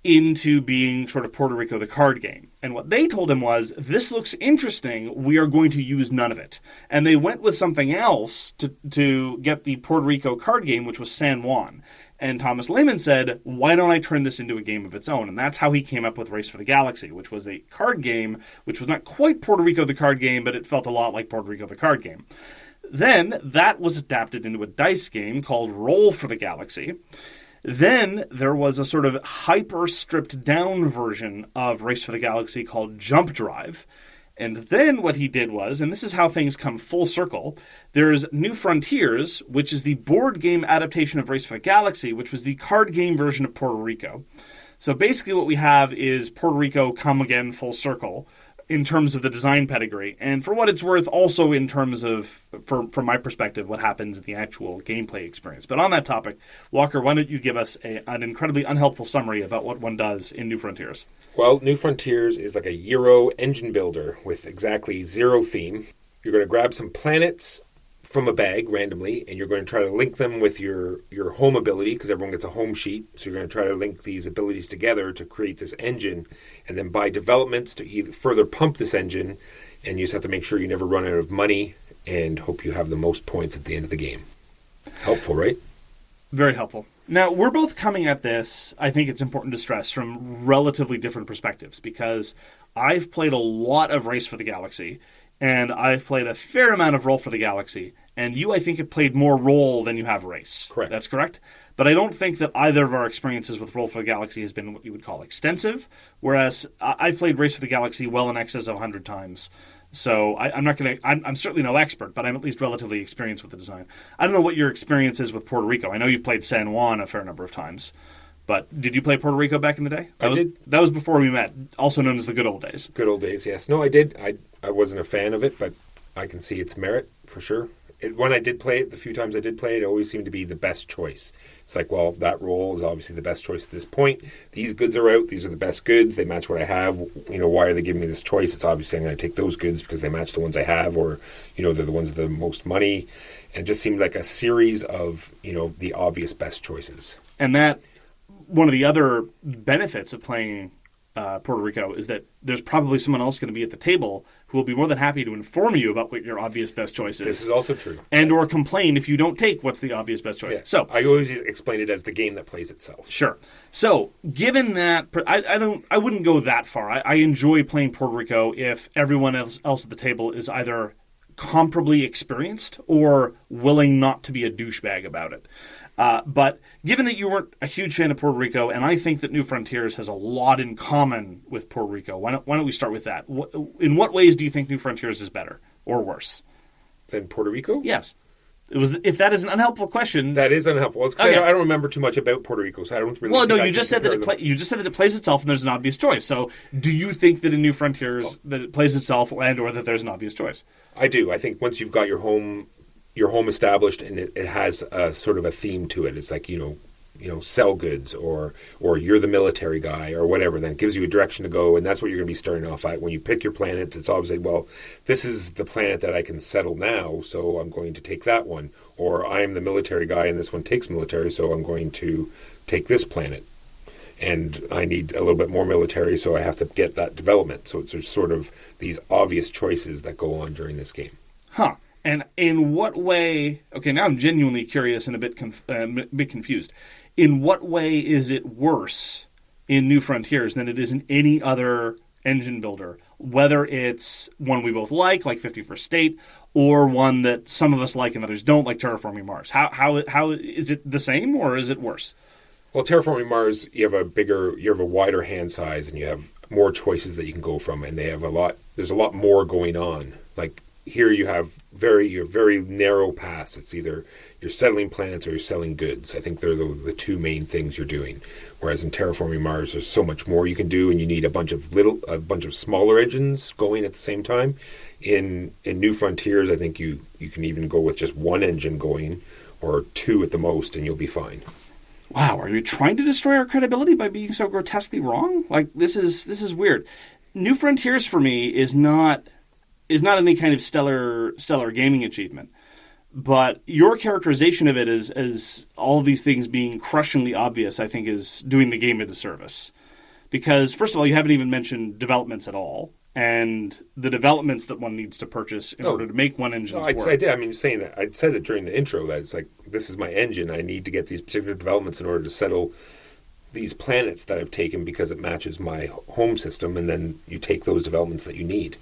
into being sort of Puerto Rico the card game. And what they told him was, this looks interesting, we are going to use none of it. And they went with something else to get the Puerto Rico card game, which was San Juan. And Thomas Lehman said, why don't I turn this into a game of its own? And that's how he came up with Race for the Galaxy, which was a card game, which was not quite Puerto Rico the card game, but it felt a lot like Puerto Rico the card game. Then that was adapted into a dice game called Roll for the Galaxy. Then there was a sort of hyper-stripped-down version of Race for the Galaxy called Jump Drive. And then what he did was, and this is how things come full circle, there's New Frontiers, which is the board game adaptation of Race for the Galaxy, which was the card game version of Puerto Rico. So basically what we have is Puerto Rico come again full circle in terms of the design pedigree, and for what it's worth, also in terms of, from my perspective, what happens in the actual gameplay experience. But on that topic, Walker, why don't you give us an incredibly unhelpful summary about what one does in New Frontiers?
Well, New Frontiers is like a Euro engine builder with exactly zero theme. You're going to grab some planets from a bag randomly, and you're going to try to link them with your home ability, because everyone gets a home sheet. So you're going to try to link these abilities together to create this engine, and then buy developments to either further pump this engine, and you just have to make sure you never run out of money and hope you have the most points at the end of the game. Helpful, right?
Very helpful. Now, we're both coming at this, I think it's important to stress, from relatively different perspectives, because I've played a lot of Race for the Galaxy, and I've played a fair amount of Roll for the Galaxy. And you, I think, have played more Roll than you have Race.
Correct.
That's correct. But I don't think that either of our experiences with Roll for the Galaxy has been what you would call extensive, whereas I've played Race for the Galaxy well in excess of 100 times. So I'm certainly no expert, but I'm at least relatively experienced with the design. I don't know what your experience is with Puerto Rico. I know you've played San Juan a fair number of times. But did you play Puerto Rico back in the day?
I did.
That was before we met, also known as the good old days.
Good old days, yes. No, I did. I wasn't a fan of it, but I can see its merit, for sure. When I did play it, the few times I did play it, it always seemed to be the best choice. It's like, well, that roll is obviously the best choice at this point. These goods are out. These are the best goods. They match what I have. Why are they giving me this choice? It's obviously I'm going to take those goods because they match the ones I have, or, they're the ones with the most money. And it just seemed like a series of, the obvious best choices.
And that, one of the other benefits of playing Puerto Rico is that there's probably someone else going to be at the table who will be more than happy to inform you about what your obvious best choice is.
This is also true.
And or complain if you don't take what's the obvious best choice.
Yeah.
So
I always explain it as the game that plays itself.
Sure. So given that, I wouldn't go that far. I enjoy playing Puerto Rico if everyone else at the table is either comparably experienced or willing not to be a douchebag about it. But given that you weren't a huge fan of Puerto Rico, and I think that New Frontiers has a lot in common with Puerto Rico, why don't we start with that? In what ways do you think New Frontiers is better or worse
than Puerto Rico?
Yes. If that is an unhelpful question,
that is unhelpful. Okay. I don't remember too much about Puerto Rico, so I don't really.
Well, no, you just said that it plays itself, and there's an obvious choice. So, do you think that in New Frontiers that it plays itself, and or that there's an obvious choice?
I do. I think once you've got your home established and it has a sort of a theme to it. It's like, sell goods or you're the military guy or whatever. Then it gives you a direction to go, and that's what you're going to be starting off at. When you pick your planets, it's obviously, well, this is the planet that I can settle now, so I'm going to take that one. Or I'm the military guy and this one takes military, so I'm going to take this planet. And I need a little bit more military, so I have to get that development. So it's sort of these obvious choices that go on during this game.
Huh. And in what way... Okay, now I'm genuinely curious and a bit confused. In what way is it worse in New Frontiers than it is in any other engine builder? Whether it's one we both like 51st State, or one that some of us like and others don't, like Terraforming Mars. How is it the same, or is it worse?
Well, Terraforming Mars, you have a wider hand size, and you have more choices that you can go from, and there's a lot more going on. Like, here you have very narrow paths. It's either you're settling planets or you're selling goods. I think they're the two main things you're doing. Whereas in Terraforming Mars, there's so much more you can do, and you need a bunch of smaller engines going at the same time. In New Frontiers, I think you can even go with just one engine going, or two at the most, and you'll be fine.
Wow, are you trying to destroy our credibility by being so grotesquely wrong? Like, this is weird. New Frontiers for me is not any kind of stellar gaming achievement. But your characterization of it as all of these things being crushingly obvious, I think, is doing the game a disservice. Because, first of all, you haven't even mentioned developments at all, and the developments that one needs to purchase in order to make one engine's work.
I did. I mean, saying that. I said that during the intro, that it's like, this is my engine. I need to get these particular developments in order to settle these planets that I've taken because it matches my home system, and then you take those developments that you need.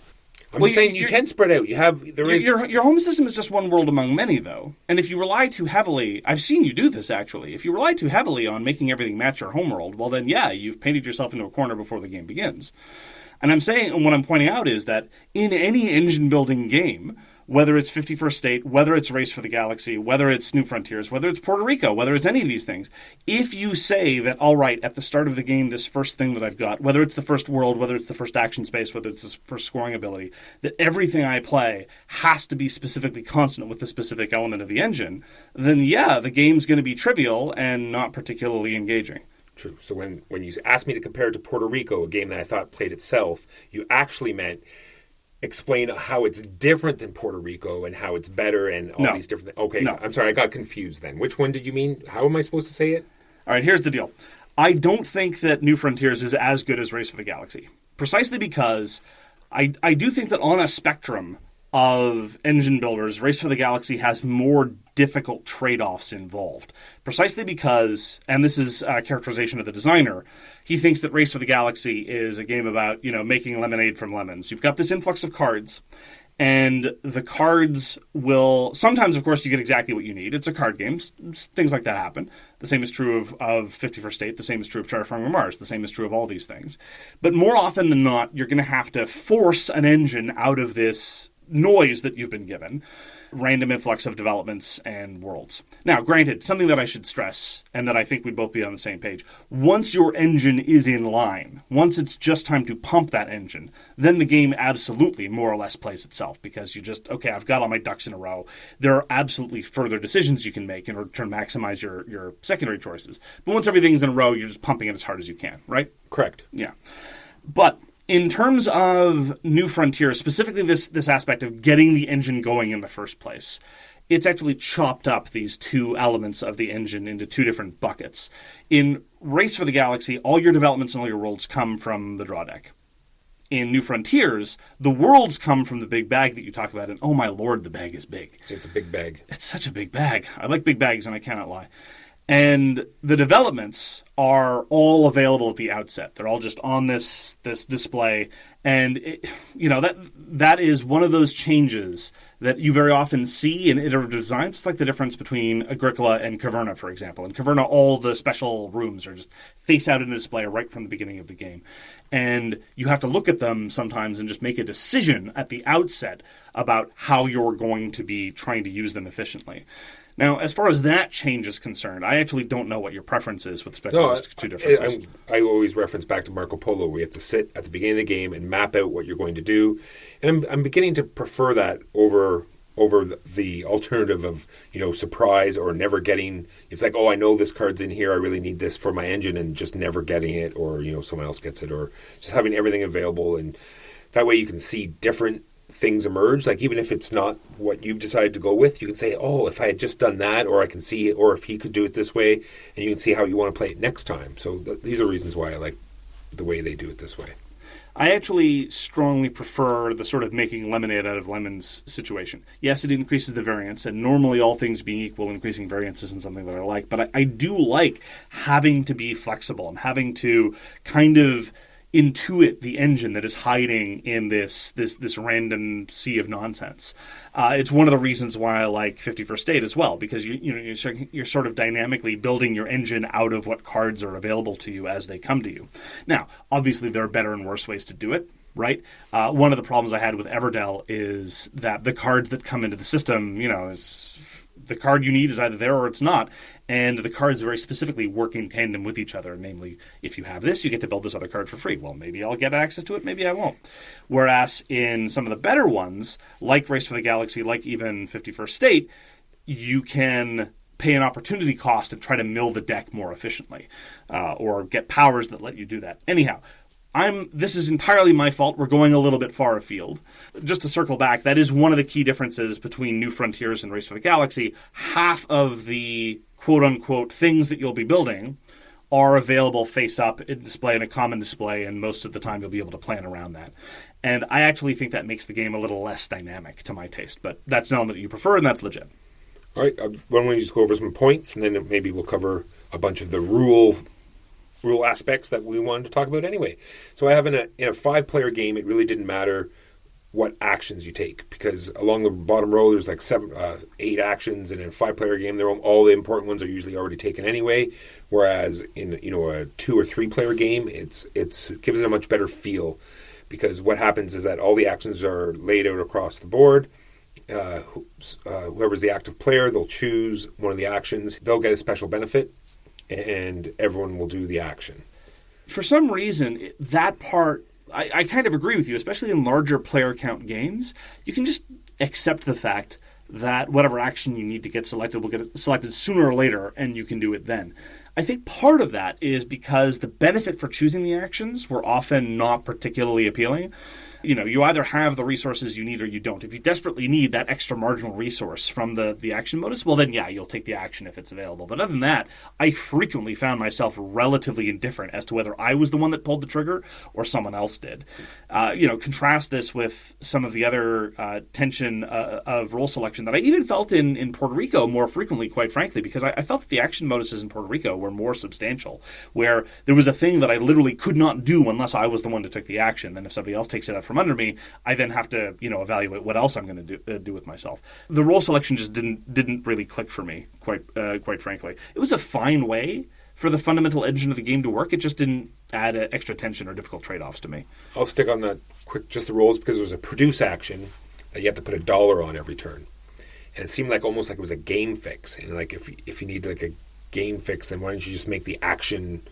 I'm saying you can spread out. Your
home system is just one world among many, though. And if you rely too heavily, I've seen you do this, actually. If you rely too heavily on making everything match your home world, well then, yeah, you've painted yourself into a corner before the game begins. And what I'm pointing out is that in any engine-building game, whether it's 51st State, whether it's Race for the Galaxy, whether it's New Frontiers, whether it's Puerto Rico, whether it's any of these things, if you say that, all right, at the start of the game, this first thing that I've got, whether it's the first world, whether it's the first action space, whether it's the first scoring ability, that everything I play has to be specifically consonant with the specific element of the engine, then yeah, the game's going to be trivial and not particularly engaging.
True. So when you asked me to compare it to Puerto Rico, a game that I thought played itself, you actually meant explain how it's different than Puerto Rico and how it's better and all these different things. Okay, no. I'm sorry, I got confused then. Which one did you mean? How am I supposed to say it?
All right, here's the deal. I don't think that New Frontiers is as good as Race for the Galaxy, precisely because I do think that on a spectrum of engine builders, Race for the Galaxy has more difficult trade-offs involved. Precisely because, and this is a characterization of the designer, he thinks that Race for the Galaxy is a game about, making lemonade from lemons. You've got this influx of cards, and the cards will... Sometimes, of course, you get exactly what you need. It's a card game. Things like that happen. The same is true of 51st State. The same is true of Terraforming Mars. The same is true of all these things. But more often than not, you're going to have to force an engine out of this noise that you've been given, random influx of developments and worlds. Now, granted, something that I should stress, and that I think we'd both be on the same page, once your engine is in line, once it's just time to pump that engine, then the game absolutely more or less plays itself, because you just, okay, I've got all my ducks in a row. There are absolutely further decisions you can make in order to maximize your secondary choices. But once everything's in a row, you're just pumping it as hard as you can, right?
Correct.
Yeah. But in terms of New Frontier, specifically this aspect of getting the engine going in the first place, it's actually chopped up these two elements of the engine into two different buckets. In Race for the Galaxy, all your developments and all your worlds come from the draw deck. In New Frontiers, the worlds come from the big bag that you talk about, and oh my lord, the bag is big.
It's a big bag.
It's such a big bag. I like big bags, and I cannot lie. And the developments are all available at the outset. They're all just on this display. And, that is one of those changes that you very often see in iterative design. It's like the difference between Agricola and Caverna, for example. In Caverna, all the special rooms are just face out in the display right from the beginning of the game. And you have to look at them sometimes and just make a decision at the outset about how you're going to be trying to use them efficiently. Now, as far as that change is concerned, I actually don't know what your preference is with respect to those two differences.
I always reference back to Marco Polo, where you have to sit at the beginning of the game and map out what you're going to do. And I'm beginning to prefer that over the alternative of, surprise or never getting... It's like, oh, I know this card's in here, I really need this for my engine, and just never getting it, or, someone else gets it, or just having everything available. And that way you can see different things emerge. Like, even if it's not what you've decided to go with, you can say, oh, if I had just done that, or I can see it, or if he could do it this way, and you can see how you want to play it next time. So these are reasons why I like the way they do it this way.
I actually strongly prefer the sort of making lemonade out of lemons situation. Yes, it increases the variance, and normally all things being equal, increasing variance isn't something that I like, but I do like having to be flexible and having to kind of intuit the engine that is hiding in this random sea of nonsense. It's one of the reasons why I like 51st State as well, because you're sort of dynamically building your engine out of what cards are available to you as they come to you. Now, obviously there are better and worse ways to do it. right? One of the problems I had with Everdell is that the cards that come into the system, the card you need is either there or it's not, and the cards very specifically work in tandem with each other. Namely, if you have this, you get to build this other card for free. Well, maybe I'll get access to it, maybe I won't. Whereas in some of the better ones, like Race for the Galaxy, like even 51st State, you can pay an opportunity cost and try to mill the deck more efficiently, or get powers that let you do that. Anyhow, this is entirely my fault. We're going a little bit far afield. Just to circle back, that is one of the key differences between New Frontiers and Race for the Galaxy. Half of the quote-unquote things that you'll be building are available face-up in display in a common display, and most of the time you'll be able to plan around that. And I actually think that makes the game a little less dynamic to my taste, but that's an element that you prefer, and that's legit.
All right, why don't we just go over some points, and then maybe we'll cover a bunch of the rule aspects that we wanted to talk about anyway. So I have in a 5-player game, it really didn't matter what actions you take, because along the bottom row there's like 8 actions, and in a 5-player game, all the important ones are usually already taken anyway. Whereas in a 2 or 3-player game, it gives it a much better feel, because what happens is that all the actions are laid out across the board. Whoever's the active player, they'll choose one of the actions. They'll get a special benefit, and everyone will do the action.
For some reason, that part, I kind of agree with you, especially in larger player count games. You can just accept the fact that whatever action you need to get selected will get selected sooner or later, and you can do it then. I think part of that is because the benefit for choosing the actions were often not particularly appealing. You either have the resources you need or you don't. If you desperately need that extra marginal resource from the action bonus, well then, yeah, you'll take the action if it's available. But other than that, I frequently found myself relatively indifferent as to whether I was the one that pulled the trigger or someone else did. Contrast this with some of the other tension of role selection that I even felt in Puerto Rico more frequently, quite frankly, because I felt that the action bonuses in Puerto Rico were more substantial, where there was a thing that I literally could not do unless I was the one that took the action. Then if somebody else takes it out from under me, I then have to, evaluate what else I'm going to do with myself. The role selection just didn't really click for me, quite frankly. It was a fine way for the fundamental engine of the game to work. It just didn't add extra tension or difficult trade-offs to me.
I'll stick on that quick, just the roles, because there's a produce action that you have to put $1 on every turn, and it seemed almost like it was a game fix. And if you need a game fix, then why don't you just make the action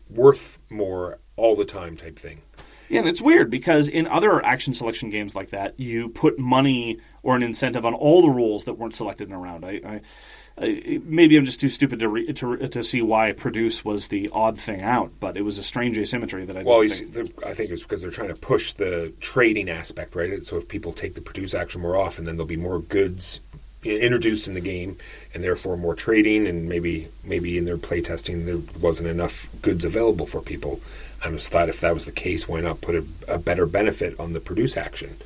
worth more all the time type thing?
Yeah, and it's weird because in other action selection games like that, you put money or an incentive on all the rules that weren't selected in a round. Maybe I'm just too stupid to see why produce was the odd thing out, but it was a strange asymmetry that I
think it's because they're trying to push the trading aspect, right? So if people take the produce action more often, then there'll be more goods introduced in the game, and therefore more trading, and maybe in their playtesting there wasn't enough goods available for people. I just thought if that was the case, why not put a better benefit on the produce action,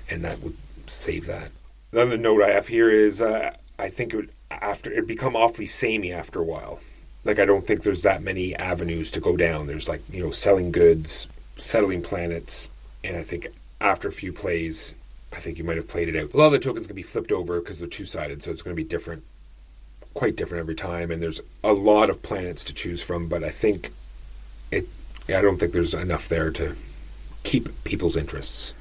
and that would save that. The other note I have here is I think it'd become awfully samey after a while. I don't think there's that many avenues to go down. There's selling goods, settling planets, and I think after a few plays, I think you might have played it out. A lot of the tokens can be flipped over because they're two-sided, so it's going to be different, quite different every time, and there's a lot of planets to choose from, but I don't think there's enough there to keep people's interests.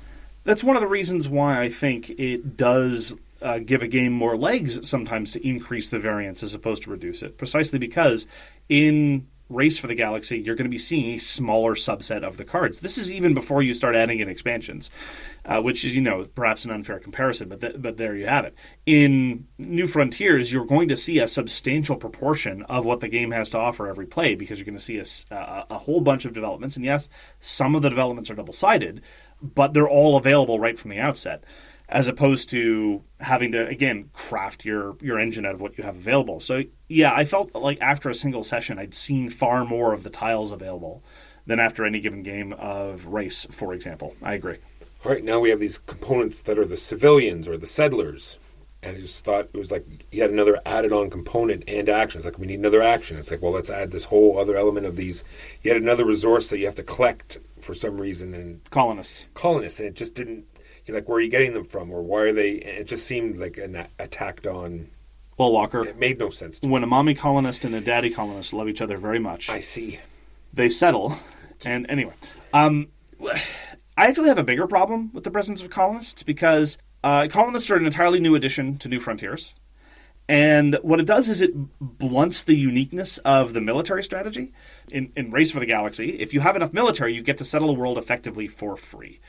That's one of the reasons why I think it does give a game more legs sometimes to increase the variance as opposed to reduce it, precisely because in Race for the Galaxy, you're going to be seeing a smaller subset of the cards. This is even before you start adding in expansions, which is, perhaps an unfair comparison, but there you have it. In New Frontiers, you're going to see a substantial proportion of what the game has to offer every play, because you're going to see a whole bunch of developments. And yes, some of the developments are double-sided, but they're all available right from the outset, as opposed to having to, again, craft your engine out of what you have available. So, yeah, I felt like after a single session, I'd seen far more of the tiles available than after any given game of Race, for example. I agree.
All right, now we have these components that are the civilians or the settlers. And I just thought it was yet another added-on component and action. It's we need another action. It's well, let's add this whole other element of these, yet another resource that you have to collect for some reason. And
Colonists.
And it just didn't, where are you getting them from, or why are they? It just seemed like a tacked on.
Well, Walker,
it made no sense to me.
When a mommy colonist and a daddy colonist love each other very much,
I see.
They settle. And anyway, I actually have a bigger problem with the presence of colonists because colonists are an entirely new addition to New Frontiers. And what it does is it blunts the uniqueness of the military strategy. In Race for the Galaxy, if you have enough military, you get to settle a world effectively for free.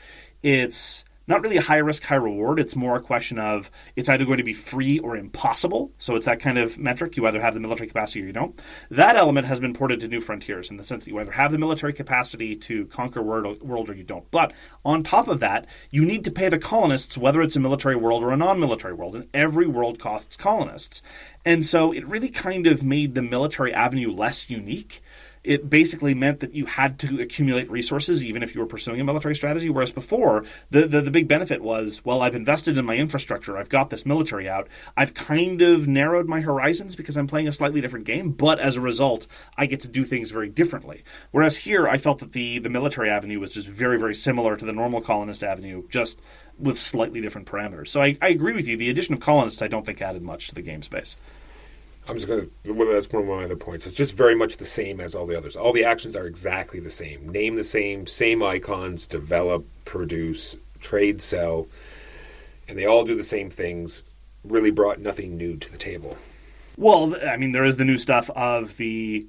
It's not really a high risk, high reward. It's more a question of it's either going to be free or impossible. So it's that kind of metric. You either have the military capacity or you don't. That element has been ported to New Frontiers in the sense that you either have the military capacity to conquer world or you don't. But on top of that, you need to pay the colonists whether it's a military world or a non-military world. And every world costs colonists. And so it really kind of made the military avenue less unique. It basically meant that you had to accumulate resources even if you were pursuing a military strategy, whereas before, the big benefit was, well, I've invested in my infrastructure, I've got this military out, I've kind of narrowed my horizons because I'm playing a slightly different game, but as a result, I get to do things very differently. Whereas here, I felt that the military avenue was just very, very similar to the normal colonist avenue, just with slightly different parameters. So I agree with you, the addition of colonists I don't think added much to the game space.
I'm just going to, well, that's one of my other points. It's just very much the same as all the others. All the actions are exactly the same. Name the same icons, develop, produce, trade, sell, and they all do the same things. Really brought nothing new to the table.
Well, I mean, there is the new stuff of the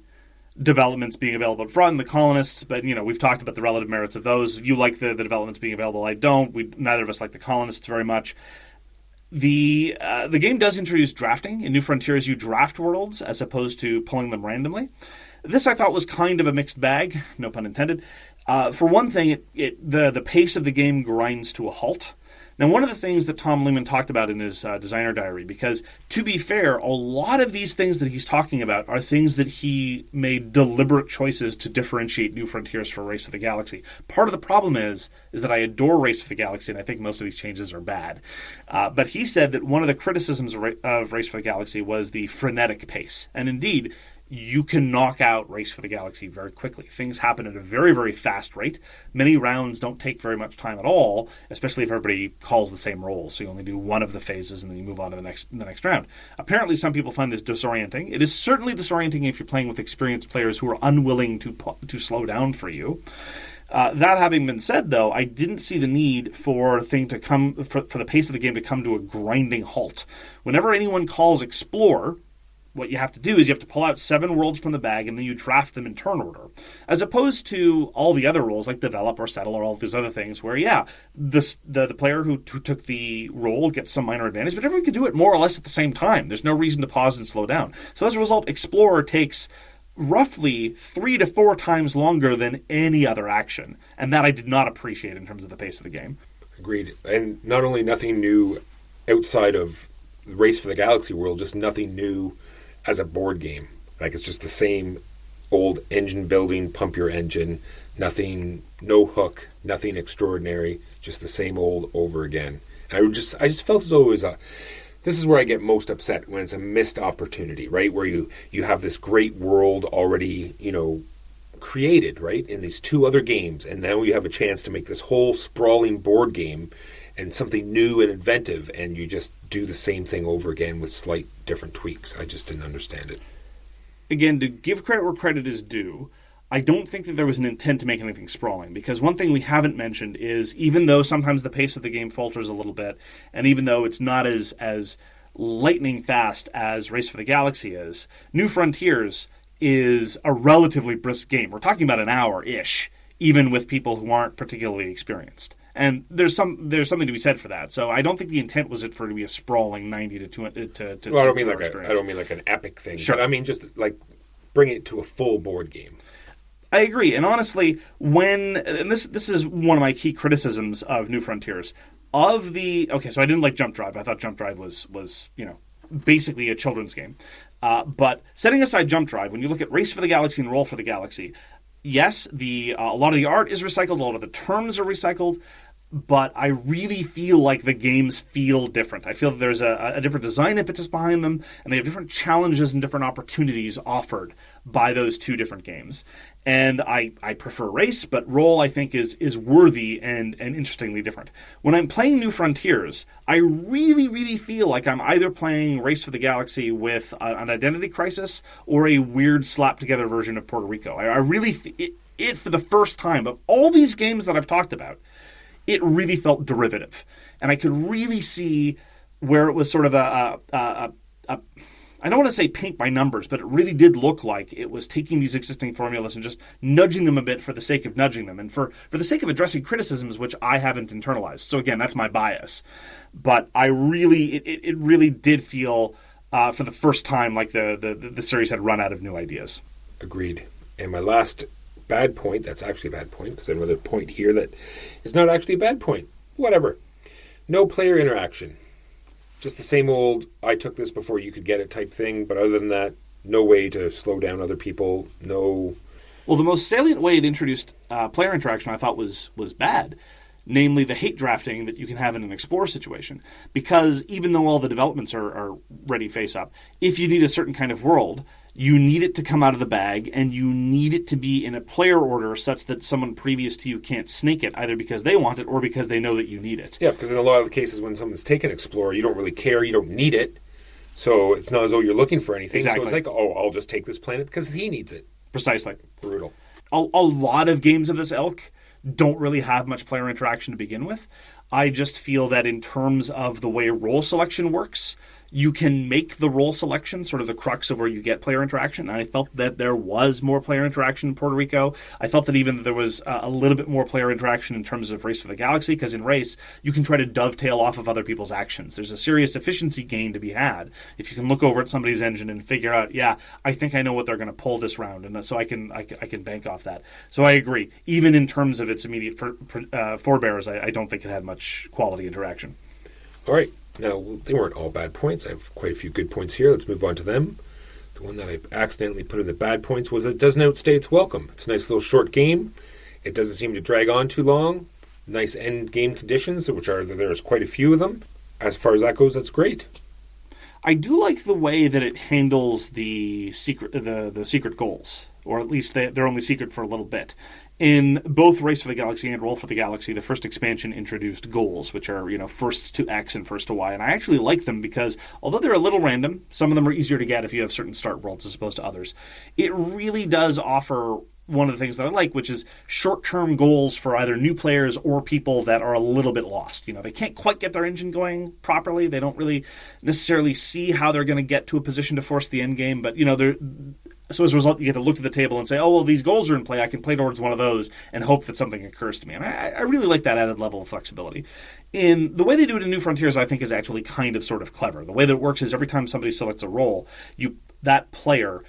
developments being available up front, and the colonists, but, we've talked about the relative merits of those. You like the developments being available. I don't. Neither of us like the colonists very much. The game does introduce drafting. In New Frontiers, you draft worlds as opposed to pulling them randomly. This, I thought, was kind of a mixed bag, no pun intended. For one thing, the pace of the game grinds to a halt. Now, one of the things that Tom Lehman talked about in his designer diary, because to be fair, a lot of these things that he's talking about are things that he made deliberate choices to differentiate New Frontiers for Race of the Galaxy. Part of the problem is that I adore Race for the Galaxy, and I think most of these changes are bad. But he said that one of the criticisms of Race for the Galaxy was the frenetic pace. And indeed, you can knock out Race for the Galaxy very quickly. Things happen at a very, very fast rate. Many rounds don't take very much time at all, especially if everybody calls the same roll. So you only do one of the phases and then you move on to the next round. Apparently, some people find this disorienting. It is certainly disorienting if you're playing with experienced players who are unwilling to slow down for you. That having been said, though, I didn't see the need for the pace of the game to come to a grinding halt. Whenever anyone calls Explore, what you have to do is you have to pull out 7 worlds from the bag and then you draft them in turn order. As opposed to all the other roles like develop or settle or all these other things where, the player who took the role gets some minor advantage, but everyone can do it more or less at the same time. There's no reason to pause and slow down. So as a result, Explorer takes roughly 3 to 4 times longer than any other action. And that I did not appreciate in terms of the pace of the game.
Agreed. And not only nothing new outside of Race for the Galaxy world, just nothing new as a board game. Like, it's just the same old engine building, pump your engine, nothing, no hook, nothing extraordinary, just the same old over again. And I just felt as though it was this is where I get most upset, when it's a missed opportunity, right? Where you have this great world already, created, right? In these 2 other games, and now you have a chance to make this whole sprawling board game and something new and inventive, and you just do the same thing over again with slight different tweaks. I just didn't understand it.
Again, to give credit where credit is due, I don't think that there was an intent to make anything sprawling, because one thing we haven't mentioned is, even though sometimes the pace of the game falters a little bit, and even though it's not as lightning fast as Race for the Galaxy is, New Frontiers is a relatively brisk game. We're talking about an hour-ish, even with people who aren't particularly experienced. And there's something to be said for that. So I don't think the intent was for it to be a sprawling 90 to 200. Well,
I don't mean like an epic thing.
Sure.
But I mean just like bring it to a full board game.
I agree. And honestly, this is one of my key criticisms of New Frontiers. So I didn't like Jump Drive. I thought Jump Drive was basically a children's game. But setting aside Jump Drive, when you look at Race for the Galaxy and Roll for the Galaxy, yes, a lot of the art is recycled, a lot of the terms are recycled, but I really feel like the games feel different. I feel that there's a different design impetus behind them, and they have different challenges and different opportunities offered by those 2 different games. And I prefer Race, but Roll, I think, is worthy and interestingly different. When I'm playing New Frontiers, I really, really feel like I'm either playing Race for the Galaxy with an identity crisis or a weird slap-together version of Puerto Rico. I really, for the first time, of all these games that I've talked about, it really felt derivative. And I could really see where it was sort of a I don't want to say paint by numbers, but it really did look like it was taking these existing formulas and just nudging them a bit for the sake of nudging them and for the sake of addressing criticisms which I haven't internalized. So again, that's my bias. But I really, it really did feel for the first time like the series had run out of new ideas.
Agreed. And my last bad point, that's actually a bad point, because I have another point here that is not actually a bad point. Whatever. No player interaction. Just the same old, I took this before you could get it type thing, but other than that, no way to slow down other people, no...
Well, the most salient way it introduced player interaction I thought was bad, namely the hate drafting that you can have in an explore situation. Because even though all the developments are ready face-up, if you need a certain kind of world, you need it to come out of the bag, and you need it to be in a player order such that someone previous to you can't snake it, either because they want it or because they know that you need it.
Yeah, because in a lot of the cases when someone's taken Explorer, you don't really care, you don't need it, so it's not as though you're looking for anything.
Exactly.
So it's like, oh, I'll just take this planet because he needs it.
Precisely.
Brutal.
A lot of games of this ilk don't really have much player interaction to begin with. I just feel that in terms of the way role selection works, you can make the role selection sort of the crux of where you get player interaction. And I felt that there was more player interaction in Puerto Rico. I felt that even there was a little bit more player interaction in terms of Race for the Galaxy, because in Race, you can try to dovetail off of other people's actions. There's a serious efficiency gain to be had if you can look over at somebody's engine and figure out, yeah, I think I know what they're going to pull this round, and so I can bank off that. So I agree. Even in terms of its immediate forebears, I don't think it had much quality interaction.
All right. Now, they weren't all bad points. I have quite a few good points here. Let's move on to them. The one that I accidentally put in the bad points was it doesn't outstay its welcome. It's a nice little short game. It doesn't seem to drag on too long. Nice end game conditions, which are there's quite a few of them. As far as that goes, that's great.
I do like the way that it handles the secret goals, or at least they're only secret for a little bit. In both Race for the Galaxy and Roll for the Galaxy, the first expansion introduced goals, which are, first to X and first to Y. And I actually like them because, although they're a little random, some of them are easier to get if you have certain start worlds as opposed to others. It really does offer one of the things that I like, which is short-term goals for either new players or people that are a little bit lost. They can't quite get their engine going properly. They don't really necessarily see how they're going to get to a position to force the end game, but, so as a result, you get to look to the table and say, oh, well, these goals are in play. I can play towards one of those and hope that something occurs to me. And I really like that added level of flexibility. In the way they do it in New Frontiers, I think is actually kind of sort of clever. The way that it works is every time somebody selects a role, that player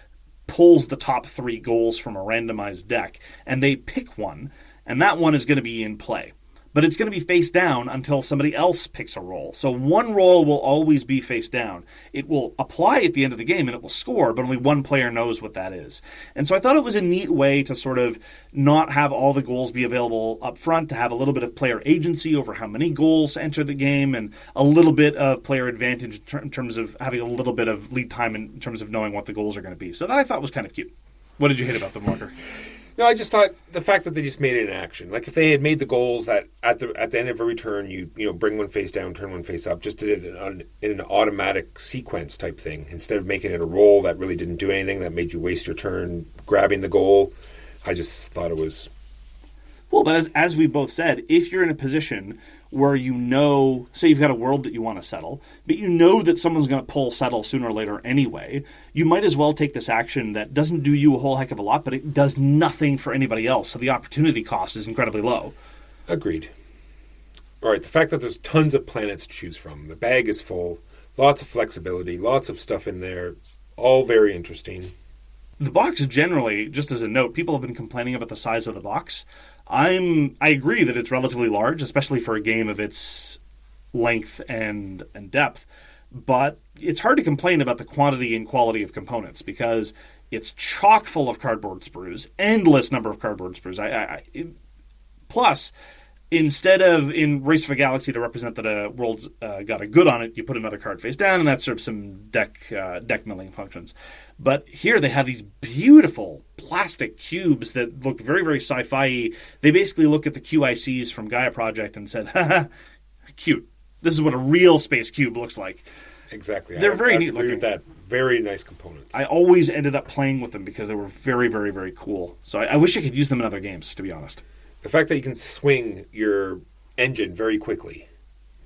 pulls the top 3 goals from a randomized deck, and they pick one, and that one is going to be in play. But it's going to be face down until somebody else picks a roll. So one roll will always be face down. It will apply at the end of the game and it will score, but only one player knows what that is. And so I thought it was a neat way to sort of not have all the goals be available up front, to have a little bit of player agency over how many goals enter the game, and a little bit of player advantage in terms of having a little bit of lead time in terms of knowing what the goals are going to be. So that I thought was kind of cute. What did you hate about them, Walker?
No, I just thought the fact that they just made it in action. Like if they had made the goals that at the end of every turn, you bring one face down, turn one face up, just did it in an automatic sequence type thing, instead of making it a roll that really didn't do anything, that made you waste your turn grabbing the goal. I just thought it was...
Well, but as we both said, if you're in a position where say you've got a world that you want to settle, but you know that someone's going to pull settle sooner or later anyway, you might as well take this action that doesn't do you a whole heck of a lot, but it does nothing for anybody else, so the opportunity cost is incredibly low.
Agreed. All right, the fact that there's tons of planets to choose from, the bag is full, lots of flexibility, lots of stuff in there, all very interesting.
The box generally, just as a note, people have been complaining about the size of the box. I agree that it's relatively large, especially for a game of its length and depth, but it's hard to complain about the quantity and quality of components because it's chock full of cardboard sprues, endless number of cardboard sprues. Plus, instead of in Race for the Galaxy to represent that a world's got a good on it, you put another card face down, and that serves some deck milling functions. But here they have these beautiful plastic cubes that look very, very sci-fi-y. They basically look at the QICs from Gaia Project and said, haha, cute. This is what a real space cube looks like.
Exactly.
They're very neat looking.
With that. Very nice components.
I always ended up playing with them because they were very, very, very cool. So I wish I could use them in other games, to be honest.
The fact that you can swing your engine very quickly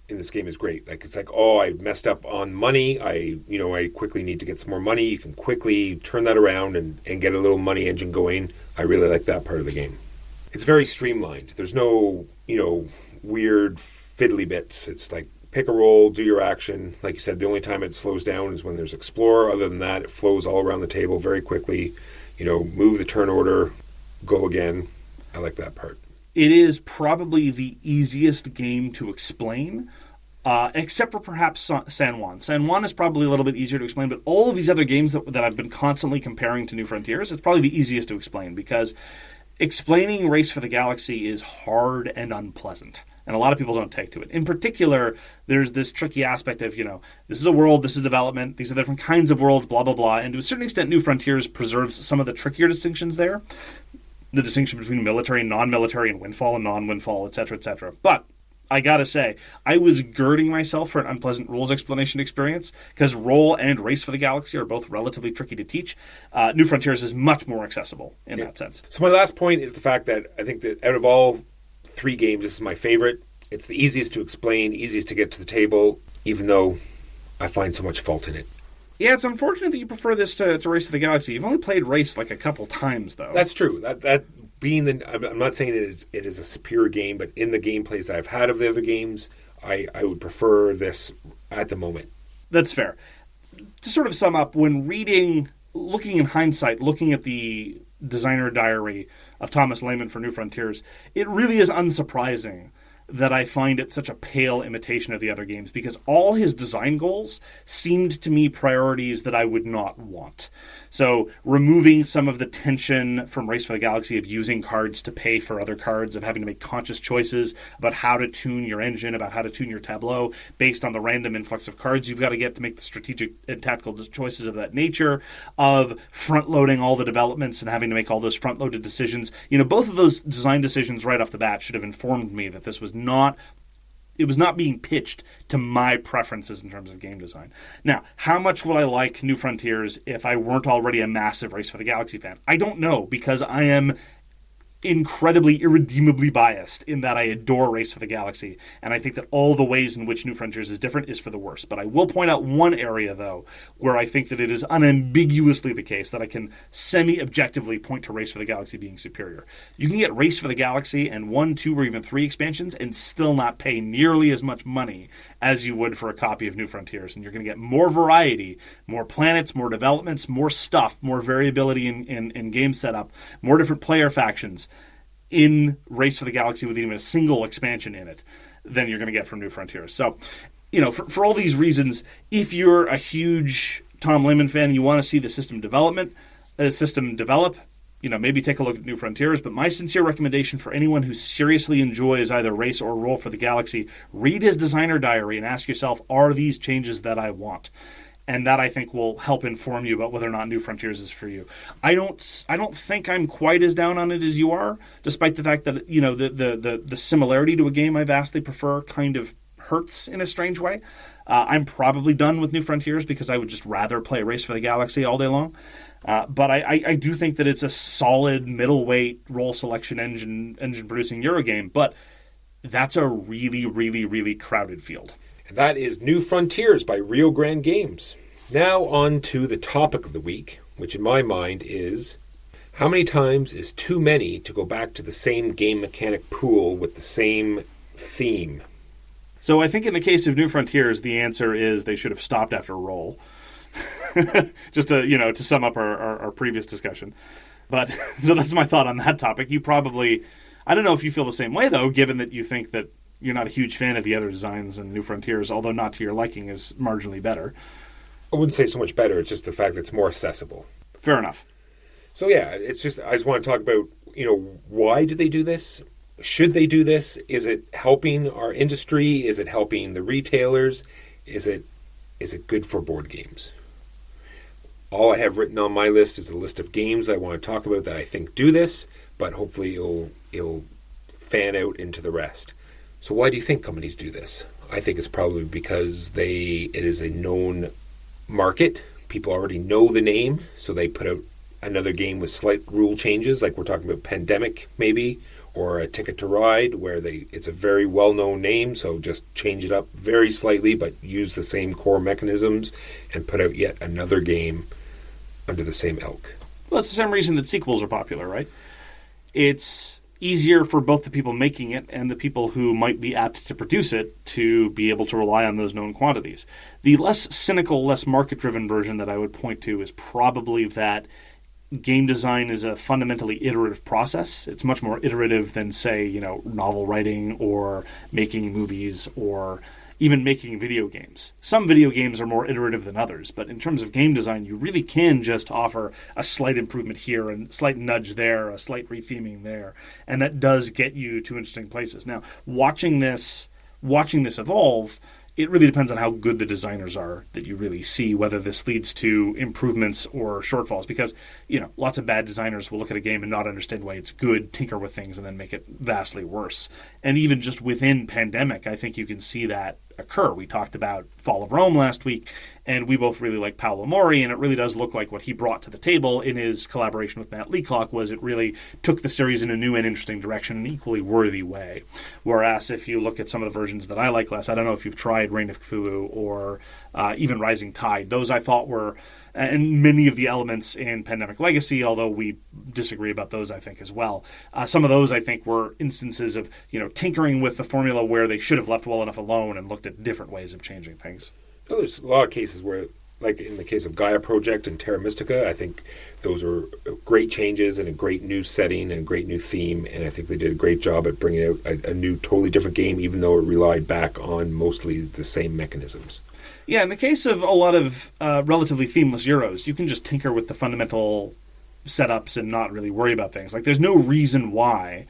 in this game is great. Like, it's like, oh, I messed up on money. I quickly need to get some more money. You can quickly turn that around and get a little money engine going. I really like that part of the game. It's very streamlined. There's no, weird fiddly bits. It's like pick a roll, do your action. Like you said, the only time it slows down is when there's Explorer. Other than that, it flows all around the table very quickly. Move the turn order, go again. I like that part.
It is probably the easiest game to explain, except for perhaps San Juan. San Juan is probably a little bit easier to explain, but all of these other games that I've been constantly comparing to New Frontiers, it's probably the easiest to explain, because explaining Race for the Galaxy is hard and unpleasant, and a lot of people don't take to it. In particular, there's this tricky aspect of, this is a world, this is development, these are different kinds of worlds, blah, blah, blah, and to a certain extent, New Frontiers preserves some of the trickier distinctions there. The distinction between military and non-military and windfall and non-windfall, etc., etc. But I gotta say, I was girding myself for an unpleasant rules explanation experience, because Roll and Race for the Galaxy are both relatively tricky to teach. New Frontiers is much more accessible in that sense.
So my last point is the fact that I think that out of all 3 games, this is my favorite. It's the easiest to explain, easiest to get to the table, even though I find so much fault in it.
Yeah, it's unfortunate that you prefer this to Race to the Galaxy. You've only played Race like a couple times, though.
That's true. That being I'm not saying it is a superior game, but in the gameplays that I've had of the other games, I would prefer this at the moment.
That's fair. To sort of sum up, when looking in hindsight, looking at the designer diary of Thomas Lehman for New Frontiers, it really is unsurprising that I find it such a pale imitation of the other games, because all his design goals seemed to me priorities that I would not want. So removing some of the tension from Race for the Galaxy of using cards to pay for other cards, of having to make conscious choices about how to tune your engine, about how to tune your tableau based on the random influx of cards you've got to get to make the strategic and tactical choices of that nature, of front-loading all the developments and having to make all those front-loaded decisions. Both of those design decisions right off the bat should have informed me that this was not being pitched to my preferences in terms of game design. Now, how much would I like New Frontiers if I weren't already a massive Race for the Galaxy fan? I don't know, because I am incredibly, irredeemably biased in that I adore Race for the Galaxy, and I think that all the ways in which New Frontiers is different is for the worse. But I will point out one area, though, where I think that it is unambiguously the case that I can semi-objectively point to Race for the Galaxy being superior. You can get Race for the Galaxy and 1, 2, or even 3 expansions and still not pay nearly as much money as you would for a copy of New Frontiers, and you're going to get more variety, more planets, more developments, more stuff, more variability in game setup, more different player factions in Race for the Galaxy with even a single expansion in it than you're going to get from New Frontiers. So, for all these reasons, if you're a huge Tom Lehman fan and you want to see the system develop, maybe take a look at New Frontiers. But my sincere recommendation for anyone who seriously enjoys either Race or Roll for the Galaxy, read his designer diary and ask yourself, are these changes that I want? And that, I think, will help inform you about whether or not New Frontiers is for you. I don't think I'm quite as down on it as you are, despite the fact that the similarity to a game I vastly prefer kind of hurts in a strange way. I'm probably done with New Frontiers because I would just rather play Race for the Galaxy all day long. But I do think that it's a solid middleweight roll selection engine producing Eurogame. But that's a really, really, really crowded field.
And that is New Frontiers by Rio Grande Games. Now on to the topic of the week, which in my mind is, how many times is too many to go back to the same game mechanic pool with the same theme?
So I think in the case of New Frontiers, the answer is they should have stopped after Roll. Just to sum up our previous discussion. But so that's my thought on that topic. You probably, I don't know if you feel the same way, though, given that you think that you're not a huge fan of the other designs, and New Frontiers, although not to your liking, is marginally better.
I wouldn't say so much better. It's just the fact that it's more accessible.
Fair enough.
So yeah, I just want to talk about, why do they do this? Should they do this? Is it helping our industry? Is it helping the retailers? Is it good for board games? All I have written on my list is a list of games I want to talk about that I think do this, but hopefully it'll fan out into the rest. So why do you think companies do this? I think it's probably because it is a known market. People already know the name, so they put out another game with slight rule changes, like we're talking about Pandemic, maybe, or a Ticket to Ride, where it's a very well-known name, so just change it up very slightly, but use the same core mechanisms and put out yet another game under the same ilk.
Well, it's the same reason that sequels are popular, right? It's easier for both the people making it and the people who might be apt to produce it to be able to rely on those known quantities. The less cynical, less market-driven version that I would point to is probably that game design is a fundamentally iterative process. It's much more iterative than, say, novel writing or making movies or even making video games. Some video games are more iterative than others, but in terms of game design, you really can just offer a slight improvement here and a slight nudge there, a slight retheming there, and that does get you to interesting places. Now, watching this evolve, it really depends on how good the designers are that you really see, whether this leads to improvements or shortfalls. Because, lots of bad designers will look at a game and not understand why it's good, tinker with things, and then make it vastly worse. And even just within Pandemic, I think you can see that occur. We talked about Fall of Rome last week, and we both really like Paolo Mori, and it really does look like what he brought to the table in his collaboration with Matt Leacock was it really took the series in a new and interesting direction in an equally worthy way. Whereas if you look at some of the versions that I like less, I don't know if you've tried Reign of Cthulhu or even Rising Tide. Those I thought were, and many of the elements in Pandemic Legacy, although we disagree about those, I think, as well. Some of those, I think, were instances of, tinkering with the formula where they should have left well enough alone and looked at different ways of changing things.
Well, there's a lot of cases where, like in the case of Gaia Project and Terra Mystica, I think those are great changes and a great new setting and a great new theme, and I think they did a great job at bringing out a new, totally different game, even though it relied back on mostly the same mechanisms.
Yeah, in the case of a lot of relatively themeless Euros, you can just tinker with the fundamental setups and not really worry about things. Like, there's no reason why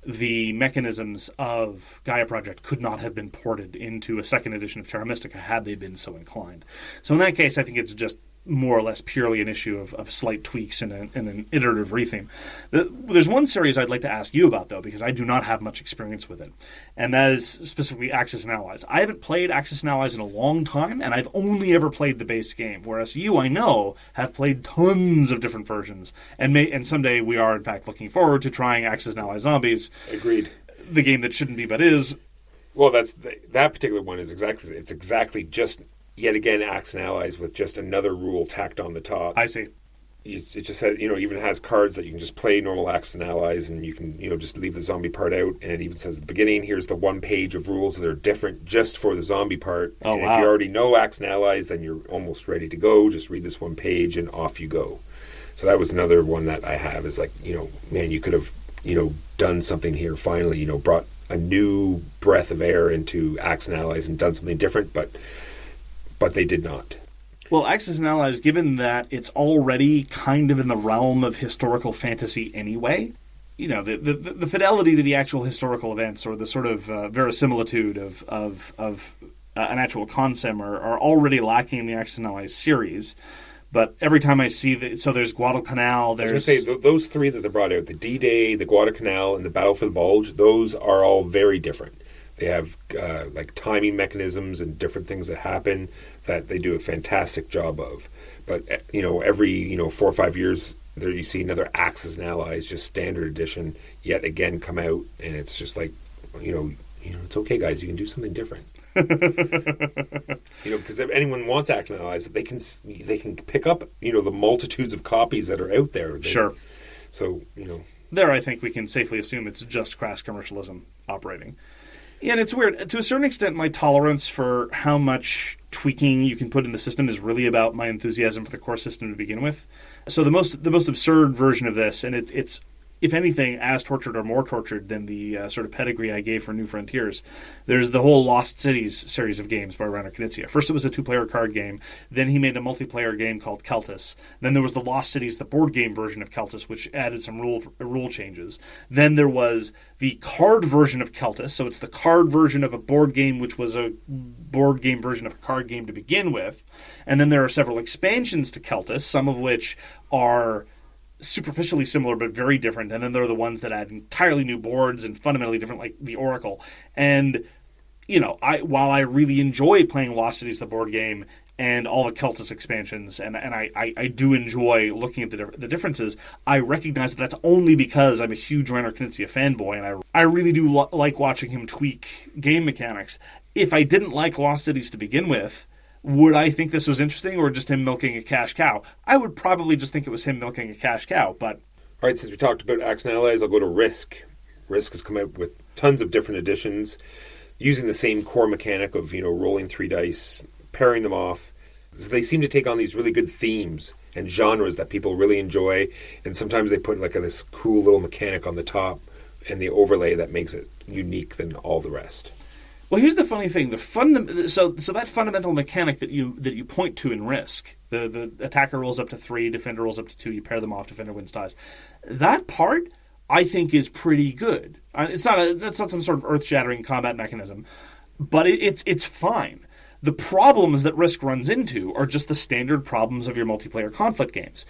the mechanisms of Gaia Project could not have been ported into a second edition of Terra Mystica had they been so inclined. So in that case, I think it's just more or less purely an issue of slight tweaks and an iterative retheme. There's one series I'd like to ask you about, though, because I do not have much experience with it, and that is specifically Axis and Allies. I haven't played Axis and Allies in a long time, and I've only ever played the base game, whereas you, I know, have played tons of different versions, and someday we are, in fact, looking forward to trying Axis and Allies Zombies.
Agreed.
The game that shouldn't be but is.
Well, that particular one is exactly just yet again Axis and Allies with just another rule tacked on the top.
I see.
It just says, even has cards that you can just play normal Axis and Allies, and you can, just leave the zombie part out. And it even says at the beginning, here's the one page of rules that are different just for the zombie part.
Oh,
and
wow.
If you already know Axis and Allies, then you're almost ready to go. Just read this one page and off you go. So that was another one that I have is like, man, you could have, done something here finally, brought a new breath of air into Axis and Allies and done something different, but they did not.
Well, Axis and Allies, given that it's already kind of in the realm of historical fantasy anyway, the fidelity to the actual historical events or the sort of verisimilitude of an actual concept are already lacking in the Axis and Allies series. But every time I see so there's Guadalcanal, there's...
I was going to say, those three that they brought out, the D-Day, the Guadalcanal, and the Battle for the Bulge, those are all very different. They have like timing mechanisms and different things that happen that they do a fantastic job of. But every 4 or 5 years, there you see another Axis and Allies, just standard edition, yet again come out, and it's just like, it's okay, guys, you can do something different. Because if anyone wants Axis and Allies, they can pick up the multitudes of copies that are out there.
Sure.
So
there, I think we can safely assume it's just crass commercialism operating. Yeah, and it's weird. To a certain extent, my tolerance for how much tweaking you can put in the system is really about my enthusiasm for the core system to begin with. So the most absurd version of this, and it's if anything, as tortured or more tortured than the sort of pedigree I gave for New Frontiers. There's the whole Lost Cities series of games by Reiner Knizia. First it was a 2-player card game. Then he made a multiplayer game called Keltis. Then there was the Lost Cities, the board game version of Keltis, which added some rule changes. Then there was the card version of Keltis. So it's the card version of a board game, which was a board game version of a card game to begin with. And then there are several expansions to Keltis, some of which are superficially similar but very different, and then there are the ones that add entirely new boards and fundamentally different, like the Oracle. And while I really enjoy playing Lost Cities, the board game, and all the Cultist expansions, and I do enjoy looking at the differences. I recognize that that's only because I'm a huge Reiner Knizia fanboy, and I really do like watching him tweak game mechanics. If I didn't like Lost Cities to begin with, would I think this was interesting, or just him milking a cash cow? I would probably just think it was him milking a cash cow, but...
All right, since we talked about Axis and Allies, I'll go to Risk. Risk has come out with tons of different editions, using the same core mechanic of, rolling 3 dice, pairing them off. So they seem to take on these really good themes and genres that people really enjoy, and sometimes they put this cool little mechanic on the top and the overlay that makes it unique than all the rest.
Well, here's the funny thing: so that fundamental mechanic that you point to in Risk, the attacker rolls up to 3, defender rolls up to 2, you pair them off, defender wins ties. That part, I think, is pretty good. It's not some sort of earth-shattering combat mechanism, but it's fine. The problems that Risk runs into are just the standard problems of your multiplayer conflict games.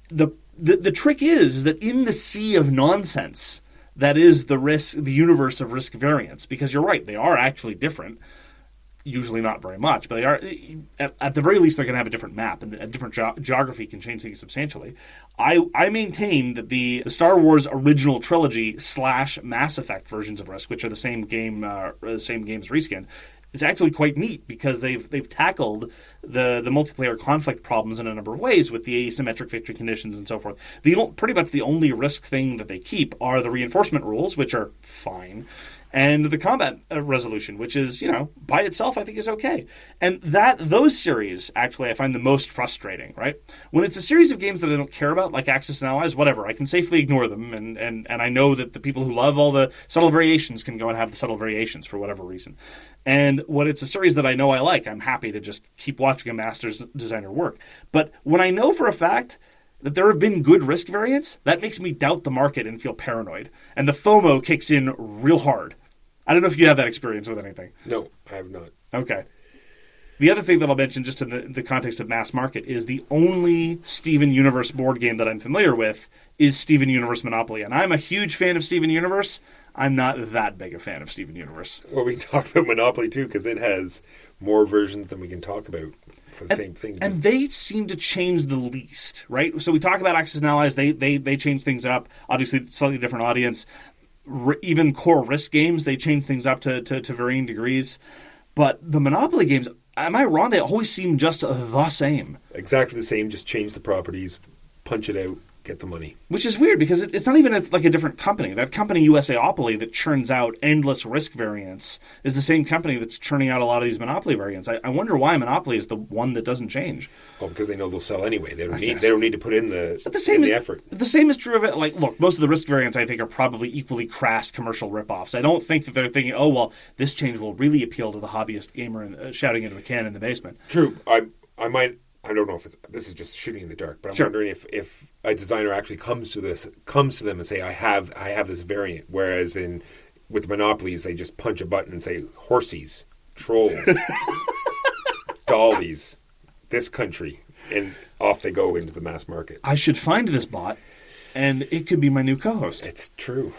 The trick is that in the sea of nonsense that is the universe of Risk variants, because you're right, they are actually different. Usually not very much, but they are. At the very least, they're going to have a different map, and a different geography can change things substantially. I maintain that the Star Wars original trilogy / Mass Effect versions of Risk, which are the same game, same games reskin, is actually quite neat because they've tackled the multiplayer conflict problems in a number of ways with the asymmetric victory conditions and so forth. Pretty much the only Risk thing that they keep are the reinforcement rules, which are fine, and the combat resolution, which is, by itself I think is okay. And those series, actually, I find the most frustrating, right? When it's a series of games that I don't care about, like Axis and Allies, whatever, I can safely ignore them, and I know that the people who love all the subtle variations can go and have the subtle variations for whatever reason. And when it's a series that I know I like, I'm happy to just keep watching a master's designer work. But when I know for a fact that there have been good Risk variants, that makes me doubt the market and feel paranoid. And the FOMO kicks in real hard. I don't know if you have that experience with anything.
No, I have not.
Okay. The other thing that I'll mention, just in the context of mass market, is the only Steven Universe board game that I'm familiar with is Steven Universe Monopoly. And I'm a huge fan of Steven Universe. I'm not that big a fan of Steven Universe.
Well, we can talk about Monopoly, too, because it has more versions than we can talk about for the same thing.
And they seem to change the least, right? So we talk about Axis and Allies. They change things up. Obviously, slightly different audience. Even core Risk games, they change things up to varying degrees. But the Monopoly games, am I wrong? They always seem just the same.
Exactly the same, just change the properties, punch it out, get the money. Which
is weird, because it's not even like a different company. That company, USAopoly, that churns out endless Risk variants, is the same company that's churning out a lot of these Monopoly variants. I wonder why Monopoly is the one that doesn't change.
Well, because they know they'll sell anyway. They don't need to put in the effort.
The same is true of it. Like, look, most of the Risk variants, I think, are probably equally crass commercial ripoffs. I don't think that they're thinking, oh, well, this change will really appeal to the hobbyist gamer shouting into a can in the basement.
True. I don't know if this is just shooting in the dark, but I'm wondering if a designer actually comes to them and say, I have this variant, whereas with Monopolies, they just punch a button and say, horsies, trolls, dollies, this country, and off they go into the mass market.
I should find this bot, and it could be my new co-host.
It's true.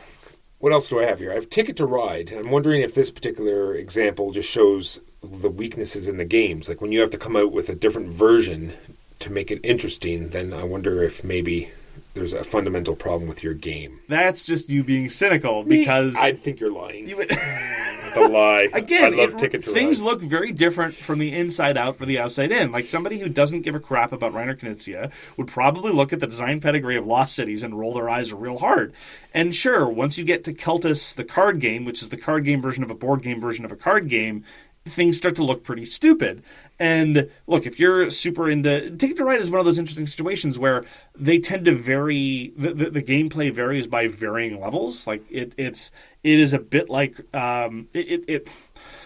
What else do I have here? I have Ticket to Ride. I'm wondering if this particular example just shows the weaknesses in the games. Like when you have to come out with a different version to make it interesting, then I wonder if maybe there's a fundamental problem with your game.
That's just you being cynical, because...
I think you're lying. It's a lie.
Again,
I love Ticket to Ride.
Things look very different from the inside out for the outside in. Like somebody who doesn't give a crap about Reiner Knizia would probably look at the design pedigree of Lost Cities and roll their eyes real hard. And sure, once you get to Cultists, the card game, which is the card game version of a board game version of a card game, things start to look pretty stupid. And look, if you're super into... Ticket to Ride is one of those interesting situations where they tend to vary... The gameplay varies by varying levels. Like, it is a bit like...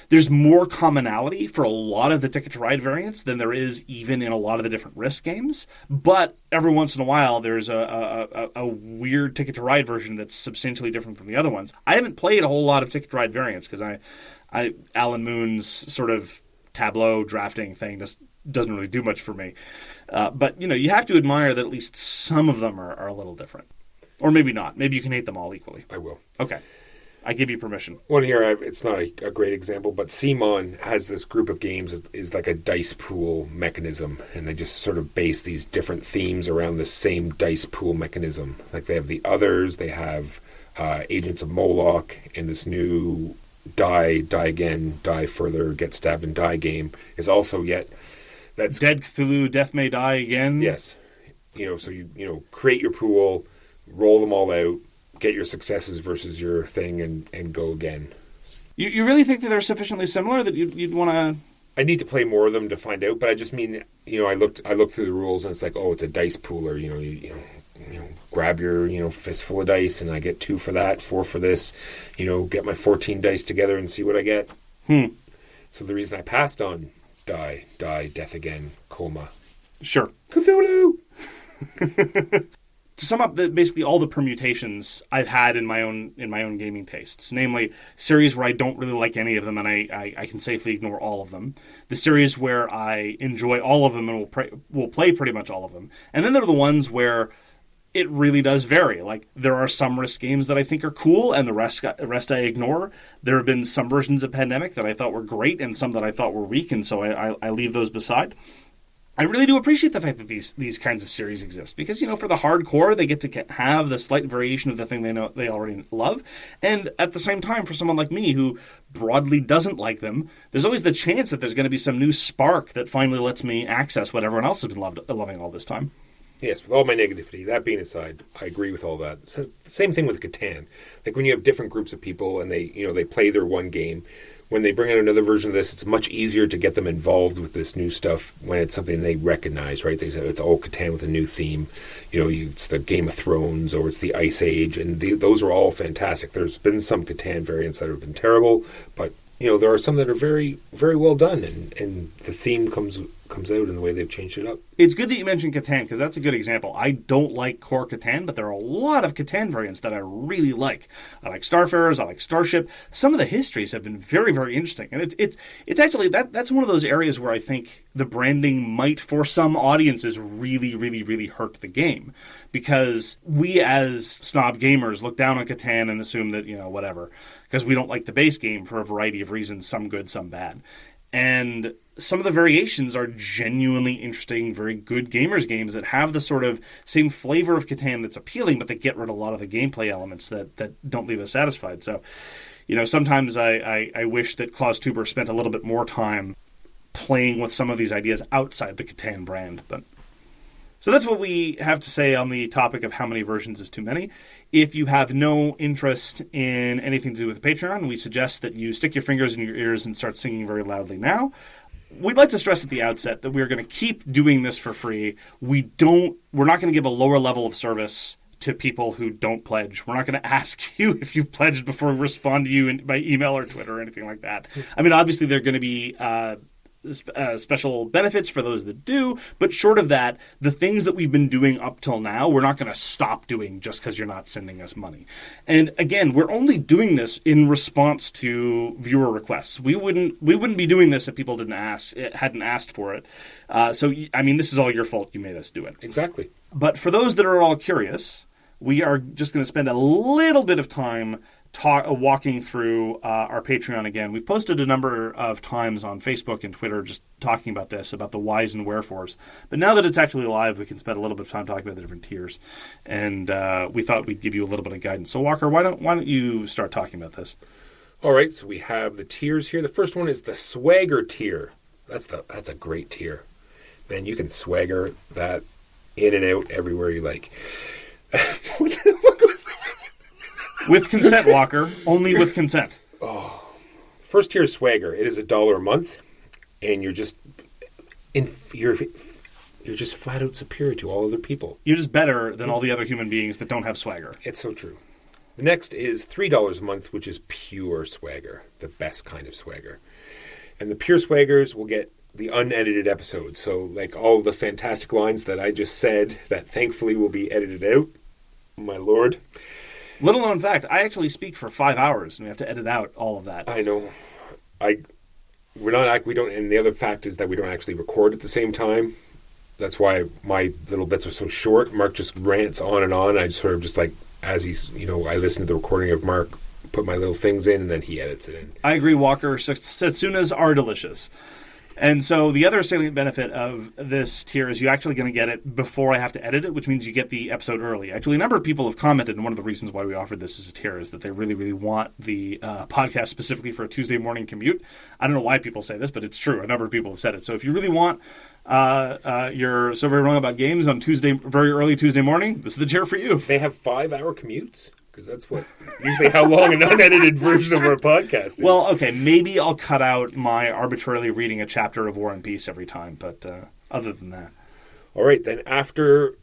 There's more commonality for a lot of the Ticket to Ride variants than there is even in a lot of the different Risk games. But every once in a while, there's a weird Ticket to Ride version that's substantially different from the other ones. I haven't played a whole lot of Ticket to Ride variants because Alan Moon's sort of tableau drafting thing just doesn't really do much for me. But, you have to admire that at least some of them are a little different. Or maybe not. Maybe you can hate them all equally.
I will.
Okay. I give you permission.
One here, it's not a great example, but Simon has this group of games is like a dice pool mechanism, and they just sort of base these different themes around the same dice pool mechanism. Like they have the Others, they have Agents of Moloch, and this new die again, die further, get stabbed and die game is also yet... That's
Dead Cthulhu, Death May Die Again.
Yes. So you create your pool, roll them all out, get your successes versus your thing, and go again.
You really think that they're sufficiently similar that you'd want to...
I need to play more of them to find out, but I just mean, I looked through the rules, and it's like, oh, it's a dice pooler. You grab your fistful of dice, and I get 2 for that, 4 for this. Get my 14 dice together and see what I get. So the reason I passed on die, death again, coma.
Sure.
Cthulhu!
To sum up, basically all the permutations I've had in my own gaming tastes, namely series where I don't really like any of them and I can safely ignore all of them, the series where I enjoy all of them and will play pretty much all of them, and then there are the ones where it really does vary. Like, there are some Risk games that I think are cool, and the rest I ignore. There have been some versions of Pandemic that I thought were great, and some that I thought were weak, and so I leave those beside. I really do appreciate the fact that these kinds of series exist, because, for the hardcore, they get to have the slight variation of the thing they already love, and at the same time, for someone like me who broadly doesn't like them, there's always the chance that there's going to be some new spark that finally lets me access what everyone else has been loving all this time.
Yes, with all my negativity, that being aside, I agree with all that. So, same thing with Catan. Like when you have different groups of people and they play their one game, when they bring out another version of this, it's much easier to get them involved with this new stuff when it's something they recognize, right? They say it's all Catan with a new theme. It's the Game of Thrones or it's the Ice Age, and those are all fantastic. There's been some Catan variants that have been terrible, but there are some that are very, very well done, and the theme comes out in the way they've changed it up.
It's good that you mentioned Catan, because that's a good example. I don't like core Catan, but there are a lot of Catan variants that I really like. I like Starfarers, I like Starship. Some of the histories have been very, very interesting. And it's actually, that's one of those areas where I think the branding might, for some audiences, really, really, really hurt the game. Because we as snob gamers look down on Catan and assume that, whatever. Because we don't like the base game for a variety of reasons, some good, some bad. And some of the variations are genuinely interesting, very good gamers games that have the sort of same flavor of Catan that's appealing, but they get rid of a lot of the gameplay elements that don't leave us satisfied. So, sometimes I wish that Klaus Tuber spent a little bit more time playing with some of these ideas outside the Catan brand. So that's what we have to say on the topic of how many versions is too many. If you have no interest in anything to do with Patreon, we suggest that you stick your fingers in your ears and start singing very loudly now. We'd like to stress at the outset that we're going to keep doing this for free. We're not going to give a lower level of service to people who don't pledge. We're not going to ask you if you've pledged before we respond to you by email or Twitter or anything like that. I mean, obviously there are going to be special benefits for those that do, but short of that, the things that we've been doing up till now, we're not going to stop doing just because you're not sending us money. And again, we're only doing this in response to viewer requests. We wouldn't be doing this if people hadn't asked for it. So I mean, this is all your fault. You made us do it.
Exactly.
But for those that are all curious, we are just going to spend a little bit of time walking through our Patreon again. We've posted a number of times on Facebook and Twitter just talking about this, about the whys and wherefores. But now that it's actually live, we can spend a little bit of time talking about the different tiers. And we thought we'd give you a little bit of guidance. So Walker, why don't you start talking about this?
All right, so we have the tiers here. The first one is the swagger tier. That's a great tier. Man, you can swagger that in and out everywhere you like. What the fuck was that?
With consent, Walker. Only with consent.
Oh. First tier is swagger. It is $1 a month, and you're just flat out superior to all other people.
You're just better than all the other human beings that don't have swagger.
It's so true. The next is $3 a month, which is pure swagger, the best kind of swagger. And the pure swaggers will get the unedited episodes. So, like all the fantastic lines that I just said that thankfully will be edited out. My lord.
Little known fact, I actually speak for 5 hours, and we have to edit out all of that.
I know. We don't, and the other fact is that we don't actually record at the same time. That's why my little bits are so short. Mark just rants on and on. I sort of just like, as he's, I listen to the recording of Mark put my little things in, and then he edits it in.
I agree, Walker. Setsunas are delicious. And so the other salient benefit of this tier is you're actually going to get it before I have to edit it, which means you get the episode early. Actually, a number of people have commented, and one of the reasons why we offered this as a tier is that they really, really want the podcast specifically for a Tuesday morning commute. I don't know why people say this, but it's true. A number of people have said it. So if you really want your So Very Wrong About Games on Tuesday, very early Tuesday morning, this is the tier for you.
They have 5-hour commutes? Because that's usually how long an unedited version of our podcast is.
Well, okay, maybe I'll cut out my arbitrarily reading a chapter of War and Peace every time, but other than that.
All right, then after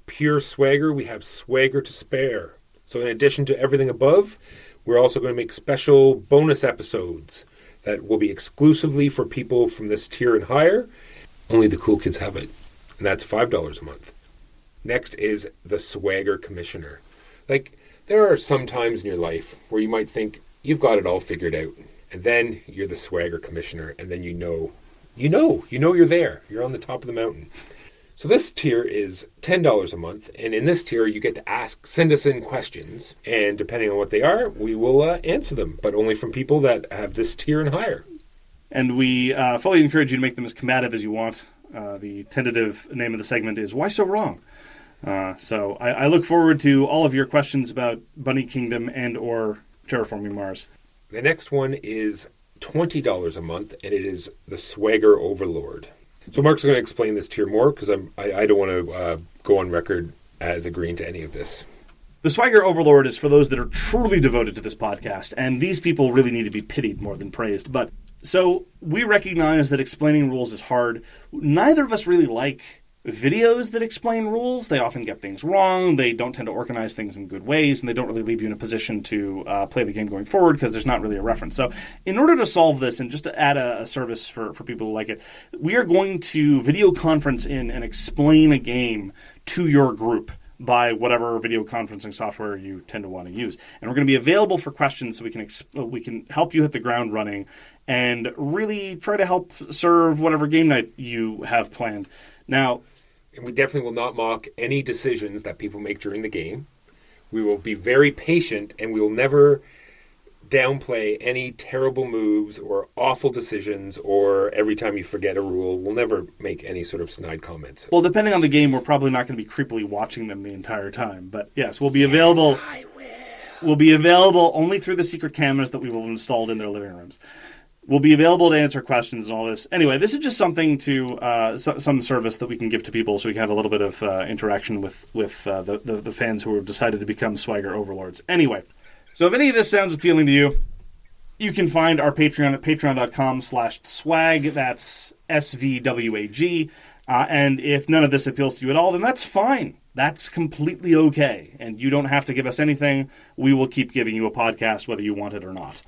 pure swagger, we have swagger to spare. So in addition to everything above, we're also going to make special bonus episodes that will be exclusively for people from this tier and higher. Only the cool kids have it, and that's $5 a month. Next is the Swagger Commissioner. There are some times in your life where you might think you've got it all figured out, and then you're the Swagger Commissioner, and then you know you're there. You're on the top of the mountain. So this tier is $10 a month, and in this tier you get to send us in questions, and depending on what they are, we will answer them, but only from people that have this tier and higher.
And we fully encourage you to make them as combative as you want. The tentative name of the segment is Why So Wrong? So I look forward to all of your questions about Bunny Kingdom and or Terraforming Mars.
The next one is $20 a month, and it is the Swagger Overlord. So Mark's going to explain this tier more, because I don't want to go on record as agreeing to any of this.
The Swagger Overlord is for those that are truly devoted to this podcast, and these people really need to be pitied more than praised. But so we recognize that explaining rules is hard. Neither of us really like videos that explain rules. They often get things wrong. They don't tend to organize things in good ways, and they don't really leave you in a position to play the game going forward because there's not really a reference. So in order to solve this, and just to add a service for people who like it, we are going to video conference in and explain a game to your group by whatever video conferencing software you tend to want to use. And we're going to be available for questions so we can help you hit the ground running and really try to help serve whatever game night you have planned. Now,
and we definitely will not mock any decisions that people make during the game. We will be very patient, and we will never downplay any terrible moves or awful decisions, or every time you forget a rule. We'll never make any sort of snide comments.
Well, depending on the game, we're probably not going to be creepily watching them the entire time. But yes, we'll be available.
Yes, I will.
We'll be available only through the secret cameras that we will have installed in their living rooms. We'll be available to answer questions and all this. Anyway, this is just something to some service that we can give to people, so we can have a little bit of interaction with the fans who have decided to become Swagger Overlords. Anyway, so if any of this sounds appealing to you, you can find our Patreon at patreon.com/swag. That's SVWAG. And if none of this appeals to you at all, then that's fine. That's completely okay. And you don't have to give us anything. We will keep giving you a podcast whether you want it or not.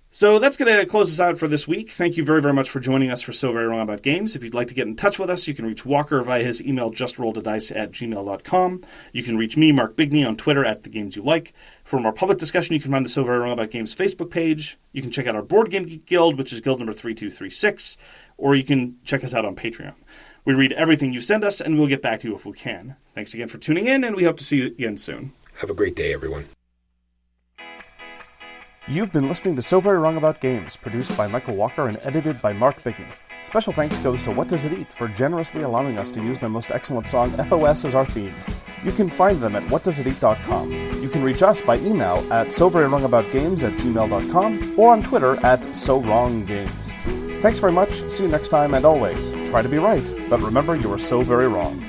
So that's going to close us out for this week. Thank you very, very much for joining us for So Very Wrong About Games. If you'd like to get in touch with us, you can reach Walker via his email, justrolledadice@gmail.com. You can reach me, Mark Bigney, on Twitter @TheGamesYouLike. For more public discussion, you can find the So Very Wrong About Games Facebook page. You can check out our Board Game Geek Guild, which is guild number 3236, or you can check us out on Patreon. We read everything you send us, and we'll get back to you if we can. Thanks again for tuning in, and we hope to see you again soon.
Have a great day, everyone.
You've been listening to So Very Wrong About Games, produced by Michael Walker and edited by Mark Bigney. Special thanks goes to What Does It Eat for generously allowing us to use their most excellent song, FOS, as our theme. You can find them at whatdoesiteat.com. You can reach us by email at soverywrongaboutgames@gmail.com or on Twitter @SoWrongGames. Thanks very much, see you next time, and always, try to be right, but remember you are so very wrong.